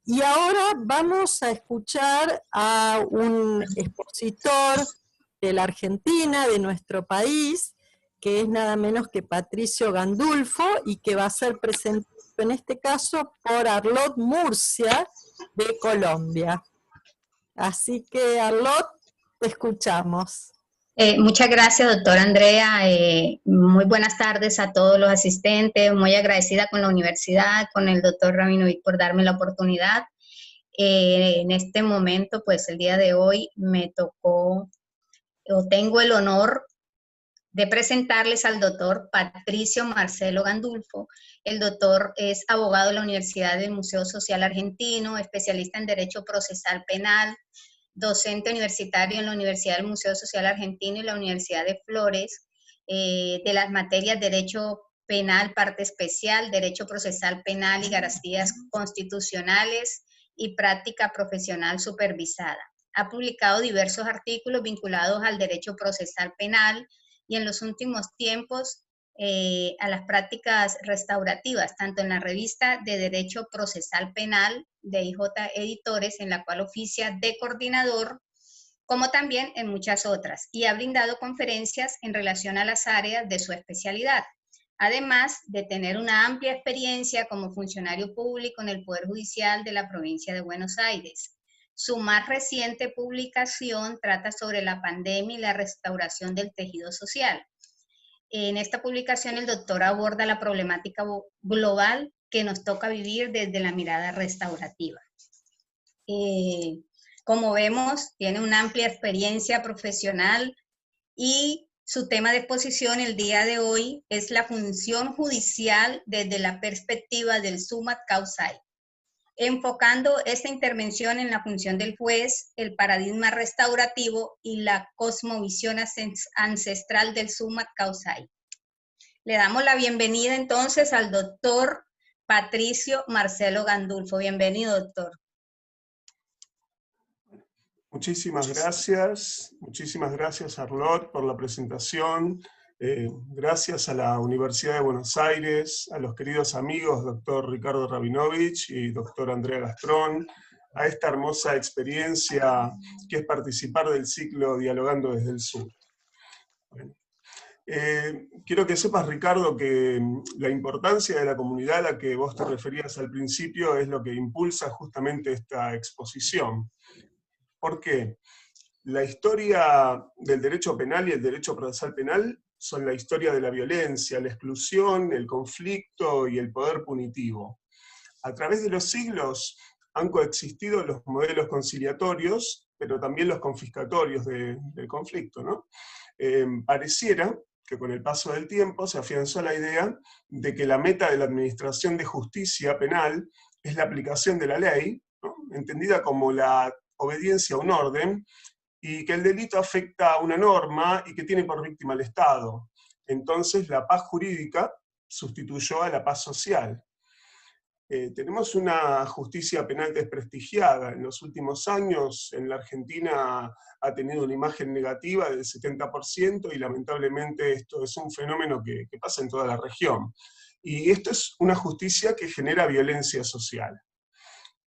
Y ahora vamos a escuchar a un expositor de la Argentina, de nuestro país, que es nada menos que Patricio Gandulfo, y que va a ser presentado en este caso por Arlot Murcia, de Colombia. Así que, Arlot, te escuchamos. Muchas gracias, doctora Andrea. Muy buenas tardes a todos los asistentes. Muy agradecida con la universidad, con el doctor Rabinovich por darme la oportunidad. En este momento, pues el día de hoy me tocó, o tengo el honor de presentarles al doctor Patricio Marcelo Gandulfo. El doctor es abogado de la Universidad del Museo Social Argentino, especialista en Derecho Procesal Penal, docente universitario en la Universidad del Museo Social Argentino y la Universidad de Flores, de las materias Derecho Penal, parte especial, Derecho Procesal Penal y Garantías Constitucionales y Práctica Profesional Supervisada. Ha publicado diversos artículos vinculados al derecho procesal penal y en los últimos tiempos a las prácticas restaurativas, tanto en la revista de Derecho Procesal Penal de IJ Editores, en la cual oficia de coordinador, como también en muchas otras, y ha brindado conferencias en relación a las áreas de su especialidad, además de tener una amplia experiencia como funcionario público en el Poder Judicial de la provincia de Buenos Aires. Su más reciente publicación trata sobre la pandemia y la restauración del tejido social. En esta publicación el doctor aborda la problemática global que nos toca vivir desde la mirada restaurativa. Como vemos, tiene una amplia experiencia profesional y su tema de exposición el día de hoy es la función judicial desde la perspectiva del summa causae, enfocando esta intervención en la función del juez, el paradigma restaurativo y la cosmovisión ancestral del summa causae. Le damos la bienvenida entonces al doctor Patricio Marcelo Gandulfo. Bienvenido, doctor. Muchísimas gracias Arlot por la presentación. Gracias a la Universidad de Buenos Aires, a los queridos amigos doctor Ricardo Rabinovich y doctor Andrea Gastrón, a esta hermosa experiencia que es participar del ciclo Dialogando desde el Sur. Bueno, quiero que sepas, Ricardo, que la importancia de la comunidad a la que vos te referías al principio es lo que impulsa justamente esta exposición. ¿Por qué? La historia del derecho penal y el derecho procesal penal son la historia de la violencia, la exclusión, el conflicto y el poder punitivo. A través de los siglos han coexistido los modelos conciliatorios, pero también los confiscatorios del conflicto, ¿no? Pareciera que con el paso del tiempo se afianzó la idea de que la meta de la administración de justicia penal es la aplicación de la ley, ¿no? Entendida como la obediencia a un orden, y que el delito afecta a una norma y que tiene por víctima al Estado. Entonces la paz jurídica sustituyó a la paz social. Tenemos una justicia penal desprestigiada. En los últimos años en la Argentina ha tenido una imagen negativa del 70% y lamentablemente esto es un fenómeno que pasa en toda la región. Y esto es una justicia que genera violencia social.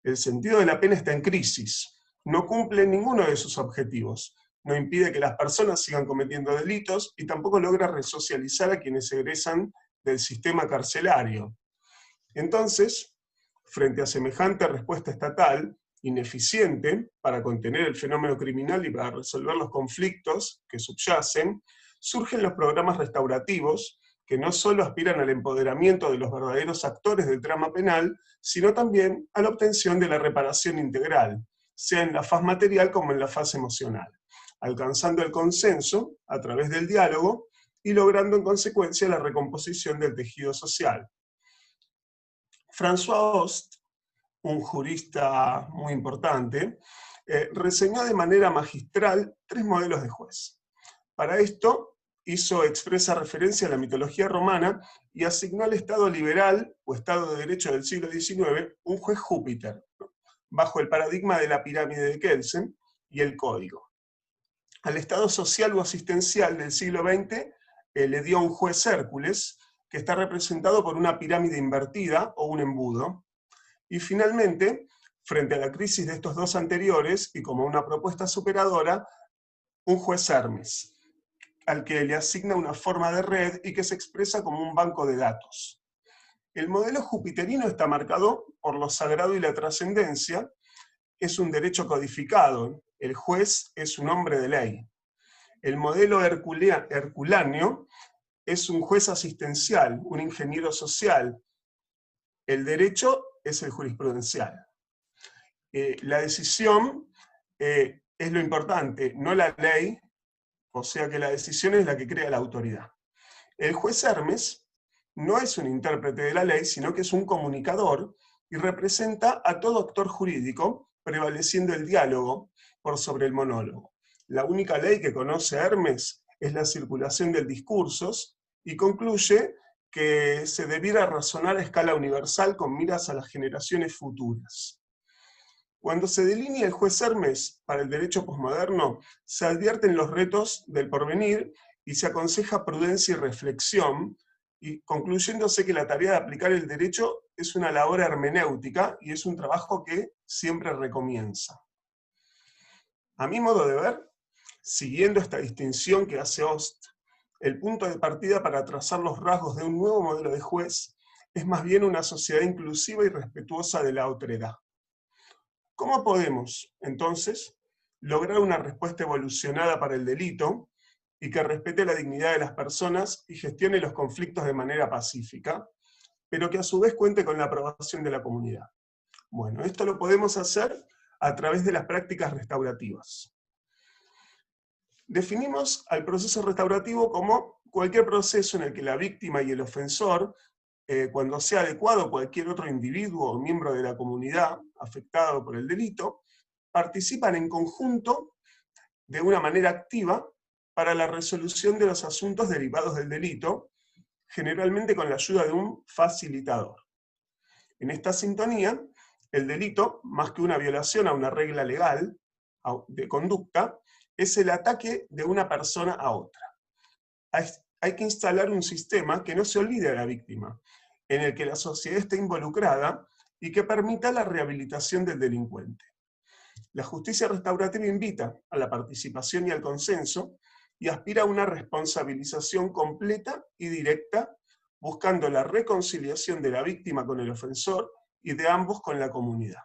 El sentido de la pena está en crisis. No cumple ninguno de sus objetivos. No impide que las personas sigan cometiendo delitos y tampoco logra resocializar a quienes egresan del sistema carcelario. Entonces, frente a semejante respuesta estatal, ineficiente para contener el fenómeno criminal y para resolver los conflictos que subyacen, surgen los programas restaurativos que no solo aspiran al empoderamiento de los verdaderos actores del trama penal, sino también a la obtención de la reparación integral, sea en la faz material como en la faz emocional, alcanzando el consenso a través del diálogo y logrando en consecuencia la recomposición del tejido social. François Host, un jurista muy importante, reseñó de manera magistral 3 modelos de juez. Para esto hizo expresa referencia a la mitología romana y asignó al Estado liberal o Estado de Derecho del siglo XIX un juez Júpiter, ¿no?, bajo el paradigma de la pirámide de Kelsen y el código. Al Estado social o asistencial del siglo XX le dio un juez Hércules, que está representado por una pirámide invertida o un embudo. Y finalmente, frente a la crisis de estos dos anteriores, y como una propuesta superadora, un juez Hermes, al que le asigna una forma de red y que se expresa como un banco de datos. El modelo jupiterino está marcado por lo sagrado y la trascendencia, es un derecho codificado, el juez es un hombre de ley. El modelo herculáneo es un juez asistencial, un ingeniero social. El derecho es el jurisprudencial. La decisión es lo importante, no la ley, o sea que la decisión es la que crea la autoridad. El juez Hermes no es un intérprete de la ley, sino que es un comunicador y representa a todo actor jurídico, prevaleciendo el diálogo por sobre el monólogo. La única ley que conoce a Hermes es la circulación del discursos y concluye que se debiera razonar a escala universal con miras a las generaciones futuras. Cuando se delinea el juez Hermes para el derecho posmoderno, se advierten los retos del porvenir y se aconseja prudencia y reflexión, y concluyéndose que la tarea de aplicar el derecho es una labor hermenéutica y es un trabajo que siempre recomienza. A mi modo de ver, siguiendo esta distinción que hace Ost, el punto de partida para trazar los rasgos de un nuevo modelo de juez es más bien una sociedad inclusiva y respetuosa de la otredad. ¿Cómo podemos, entonces, lograr una respuesta evolucionada para el delito y que respete la dignidad de las personas y gestione los conflictos de manera pacífica, pero que a su vez cuente con la aprobación de la comunidad? Bueno, esto lo podemos hacer a través de las prácticas restaurativas. Definimos al proceso restaurativo como cualquier proceso en el que la víctima y el ofensor, cuando sea adecuado cualquier otro individuo o miembro de la comunidad afectado por el delito, participan en conjunto de una manera activa para la resolución de los asuntos derivados del delito, generalmente con la ayuda de un facilitador. En esta sintonía, el delito, más que una violación a una regla legal de conducta, es el ataque de una persona a otra. Hay que instalar un sistema que no se olvide a la víctima, en el que la sociedad esté involucrada y que permita la rehabilitación del delincuente. La justicia restaurativa invita a la participación y al consenso y aspira a una responsabilización completa y directa, buscando la reconciliación de la víctima con el ofensor y de ambos con la comunidad.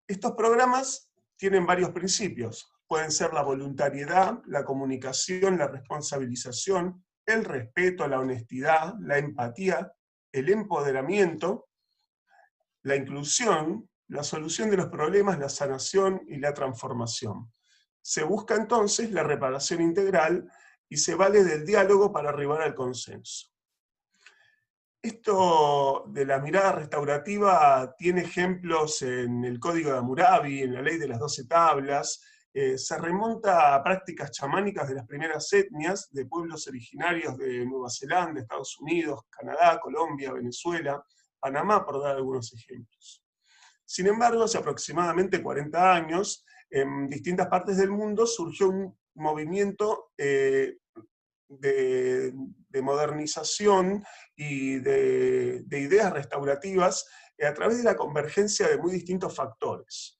Estos programas tienen varios principios. Pueden ser la voluntariedad, la comunicación, la responsabilización, el respeto, la honestidad, la empatía, el empoderamiento, la inclusión, la solución de los problemas, la sanación y la transformación. Se busca entonces la reparación integral y se vale del diálogo para arribar al consenso. Esto de la mirada restaurativa tiene ejemplos en el Código de Hammurabi, en la Ley de las 12 Tablas, se remonta a prácticas chamánicas de las primeras etnias de pueblos originarios de Nueva Zelanda, Estados Unidos, Canadá, Colombia, Venezuela, Panamá, por dar algunos ejemplos. Sin embargo, hace aproximadamente 40 años, en distintas partes del mundo surgió un movimiento de modernización y de ideas restaurativas a través de la convergencia de muy distintos factores.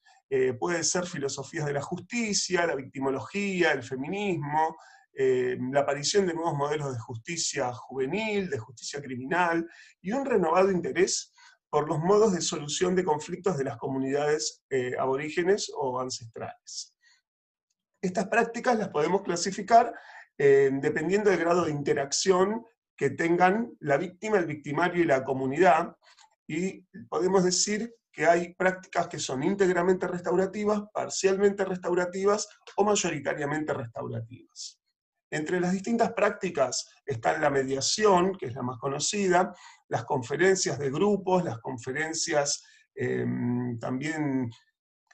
Puede ser filosofías de la justicia, la victimología, el feminismo, la aparición de nuevos modelos de justicia juvenil, de justicia criminal, y un renovado interés por los modos de solución de conflictos de las comunidades aborígenes o ancestrales. Estas prácticas las podemos clasificar dependiendo del grado de interacción que tengan la víctima, el victimario y la comunidad, y podemos decir que hay prácticas que son íntegramente restaurativas, parcialmente restaurativas o mayoritariamente restaurativas. Entre las distintas prácticas están la mediación, que es la más conocida, las conferencias de grupos, las conferencias también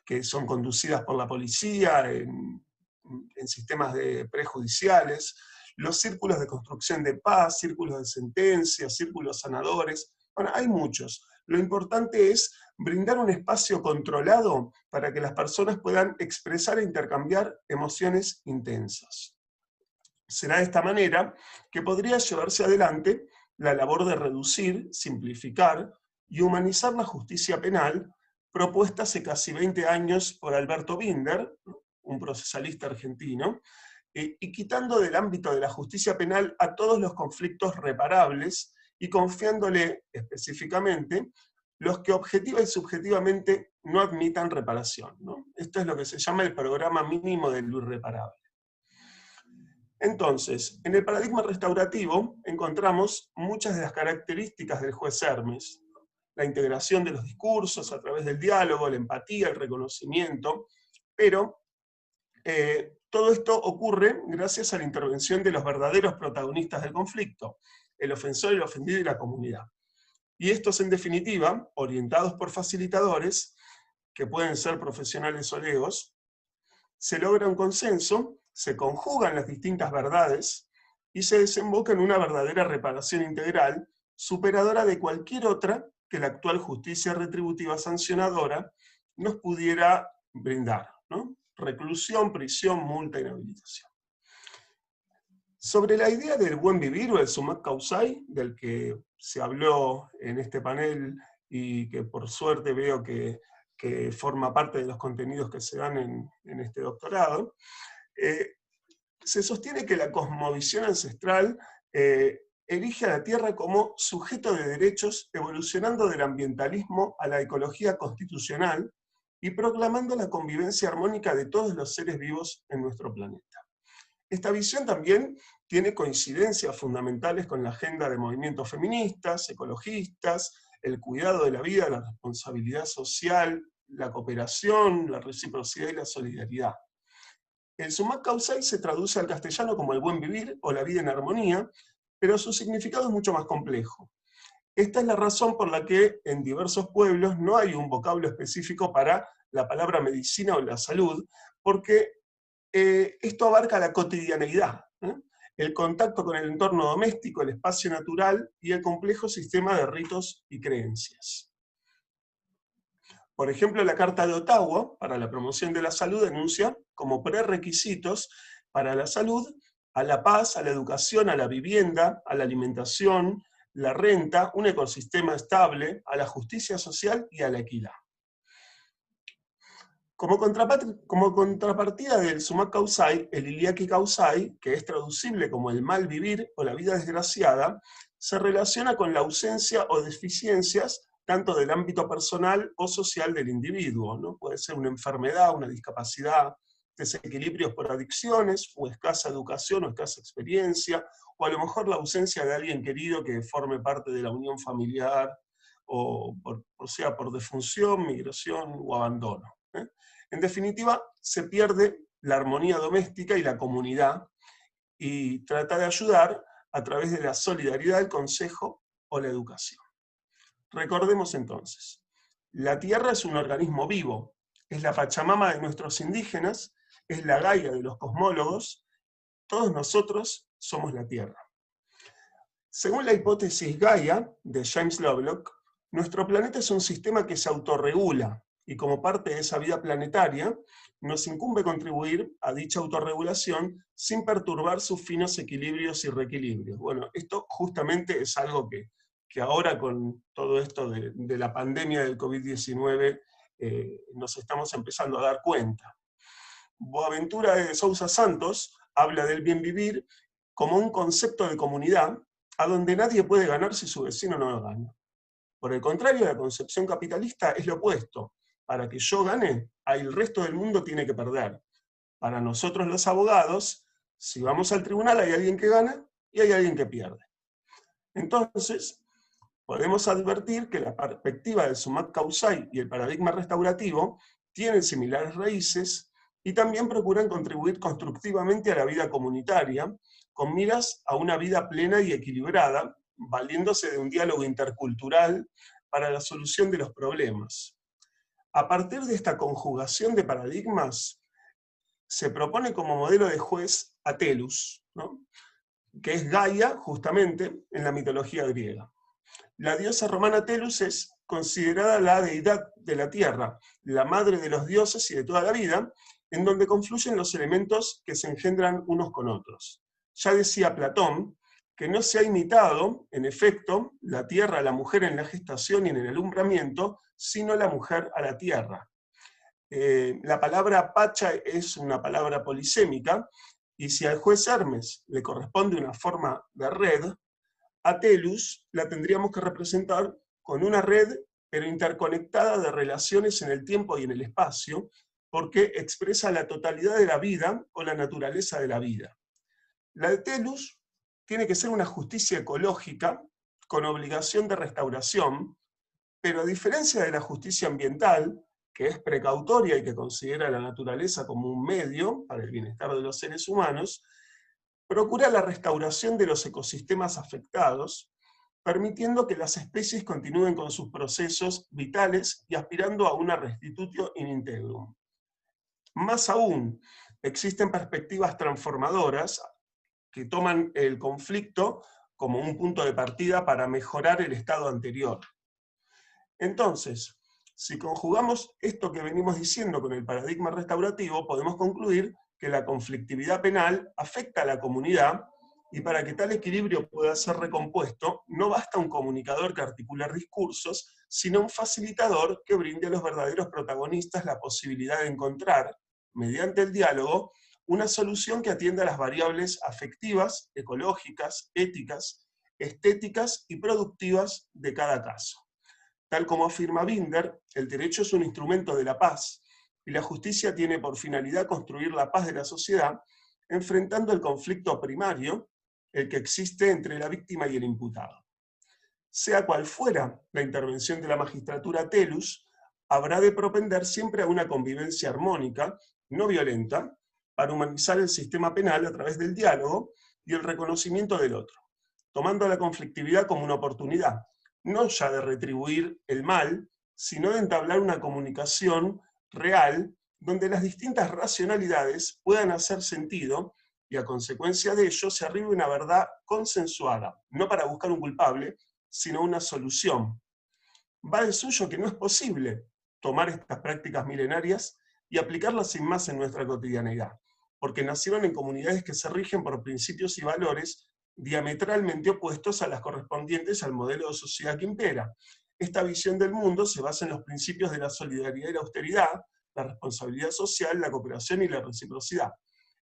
que son conducidas por la policía en sistemas prejudiciales, los círculos de construcción de paz, círculos de sentencia, círculos sanadores. Bueno, hay muchos. Lo importante es brindar un espacio controlado para que las personas puedan expresar e intercambiar emociones intensas. Será de esta manera que podría llevarse adelante la labor de reducir, simplificar y humanizar la justicia penal propuesta hace casi 20 años por Alberto Binder, un procesalista argentino, y quitando del ámbito de la justicia penal a todos los conflictos reparables y confiándole específicamente los que objetiva y subjetivamente no admitan reparación, ¿no? Esto es lo que se llama el programa mínimo de lo irreparable. Entonces, en el paradigma restaurativo encontramos muchas de las características del juez Hermes: la integración de los discursos a través del diálogo, la empatía, el reconocimiento, pero todo esto ocurre gracias a la intervención de los verdaderos protagonistas del conflicto, el ofensor, el ofendido y la comunidad. Y estos, en definitiva, orientados por facilitadores, que pueden ser profesionales o legos, se logra un consenso, se conjugan las distintas verdades y se desemboca en una verdadera reparación integral, superadora de cualquier otra que la actual justicia retributiva sancionadora nos pudiera brindar, ¿no? Reclusión, prisión, multa, inhabilitación. Sobre la idea del buen vivir o el summat causae, del que se habló en este panel y que por suerte veo que forma parte de los contenidos que se dan en este doctorado, se sostiene que la cosmovisión ancestral erige a la Tierra como sujeto de derechos, evolucionando del ambientalismo a la ecología constitucional y proclamando la convivencia armónica de todos los seres vivos en nuestro planeta. Esta visión también tiene coincidencias fundamentales con la agenda de movimientos feministas, ecologistas, el cuidado de la vida, la responsabilidad social, la cooperación, la reciprocidad y la solidaridad. El summat causae se traduce al castellano como el buen vivir o la vida en armonía, pero su significado es mucho más complejo. Esta es la razón por la que en diversos pueblos no hay un vocablo específico para la palabra medicina o la salud, porque esto abarca la cotidianeidad, el contacto con el entorno doméstico, el espacio natural y el complejo sistema de ritos y creencias. Por ejemplo, la Carta de Ottawa para la promoción de la salud enuncia como prerequisitos para la salud a la paz, a la educación, a la vivienda, a la alimentación, la renta, un ecosistema estable, a la justicia social y a la equidad. Como contrapartida del summat causae, el iliaki causae, que es traducible como el mal vivir o la vida desgraciada, se relaciona con la ausencia o deficiencias tanto del ámbito personal o social del individuo, ¿no? Puede ser una enfermedad, una discapacidad, desequilibrios por adicciones, o escasa educación o escasa experiencia, o a lo mejor la ausencia de alguien querido que forme parte de la unión familiar, o sea por defunción, migración o abandono. En definitiva, se pierde la armonía doméstica y la comunidad, y trata de ayudar a través de la solidaridad, el consejo o la educación. Recordemos entonces, la Tierra es un organismo vivo, es la Pachamama de nuestros indígenas, es la Gaia de los cosmólogos, todos nosotros somos la Tierra. Según la hipótesis Gaia de James Lovelock, nuestro planeta es un sistema que se autorregula, y como parte de esa vida planetaria, nos incumbe contribuir a dicha autorregulación sin perturbar sus finos equilibrios y reequilibrios. Bueno, esto justamente es algo que ahora con todo esto de la pandemia del COVID-19 nos estamos empezando a dar cuenta. Boaventura de Sousa Santos habla del bien vivir como un concepto de comunidad a donde nadie puede ganar si su vecino no lo gana. Por el contrario, la concepción capitalista es lo opuesto. Para que yo gane, el resto del mundo tiene que perder. Para nosotros los abogados, si vamos al tribunal hay alguien que gana y hay alguien que pierde. Entonces, podemos advertir que la perspectiva del summat causae y el paradigma restaurativo tienen similares raíces y también procuran contribuir constructivamente a la vida comunitaria, con miras a una vida plena y equilibrada, valiéndose de un diálogo intercultural para la solución de los problemas. A partir de esta conjugación de paradigmas, se propone como modelo de juez a Telus, ¿no? Que es Gaia, justamente, en la mitología griega. La diosa romana Telus es considerada la deidad de la tierra, la madre de los dioses y de toda la vida, en donde confluyen los elementos que se engendran unos con otros. Ya decía Platón que no se ha imitado, en efecto, la tierra a la mujer en la gestación y en el alumbramiento, sino la mujer a la tierra. La palabra pacha es una palabra polisémica, Y si al juez Hermes le corresponde una forma de red, a Telus la tendríamos que representar con una red, pero interconectada de relaciones en el tiempo y en el espacio, porque expresa la totalidad de la vida o la naturaleza de la vida. La de Telus tiene que ser una justicia ecológica con obligación de restauración, pero a diferencia de la justicia ambiental, que es precautoria y que considera la naturaleza como un medio para el bienestar de los seres humanos, procura la restauración de los ecosistemas afectados, permitiendo que las especies continúen con sus procesos vitales y aspirando a una restitutio in integrum. Más aún, existen perspectivas transformadoras que toman el conflicto como un punto de partida para mejorar el estado anterior. Entonces, si conjugamos esto que venimos diciendo con el paradigma restaurativo, podemos concluir que la conflictividad penal afecta a la comunidad, y para que tal equilibrio pueda ser recompuesto, no basta un comunicador que articule discursos, sino un facilitador que brinde a los verdaderos protagonistas la posibilidad de encontrar, mediante el diálogo, una solución que atienda a las variables afectivas, ecológicas, éticas, estéticas y productivas de cada caso. Tal como afirma Binder, el derecho es un instrumento de la paz, y la justicia tiene por finalidad construir la paz de la sociedad, enfrentando el conflicto primario, el que existe entre la víctima y el imputado. Sea cual fuera la intervención de la magistratura Telus, habrá de propender siempre a una convivencia armónica, no violenta, para humanizar el sistema penal a través del diálogo y el reconocimiento del otro, tomando la conflictividad como una oportunidad, no ya de retribuir el mal, sino de entablar una comunicación real donde las distintas racionalidades puedan hacer sentido y a consecuencia de ello se arribe a una verdad consensuada, no para buscar un culpable, sino una solución. Va de suyo que no es posible tomar estas prácticas milenarias y aplicarlas sin más en nuestra cotidianeidad, porque nacieron en comunidades que se rigen por principios y valores diametralmente opuestos a las correspondientes al modelo de sociedad que impera. Esta visión del mundo se basa en los principios de la solidaridad y la austeridad, la responsabilidad social, la cooperación y la reciprocidad.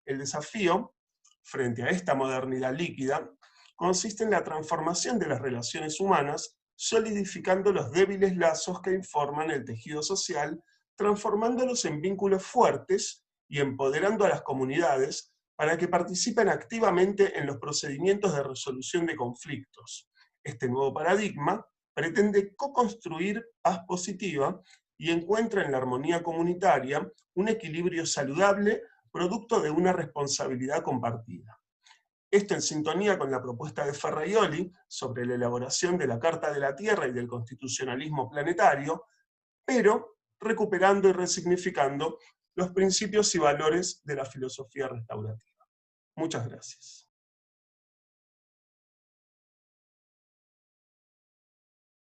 El desafío, frente a esta modernidad líquida, consiste en la transformación de las relaciones humanas, solidificando los débiles lazos que informan el tejido social, transformándolos en vínculos fuertes y empoderando a las comunidades para que participen activamente en los procedimientos de resolución de conflictos. Este nuevo paradigma pretende co-construir paz positiva y encuentra en la armonía comunitaria un equilibrio saludable producto de una responsabilidad compartida. Esto en sintonía con la propuesta de Ferraioli sobre la elaboración de la Carta de la Tierra y del constitucionalismo planetario, pero recuperando y resignificando los principios y valores de la filosofía restaurativa. Muchas gracias.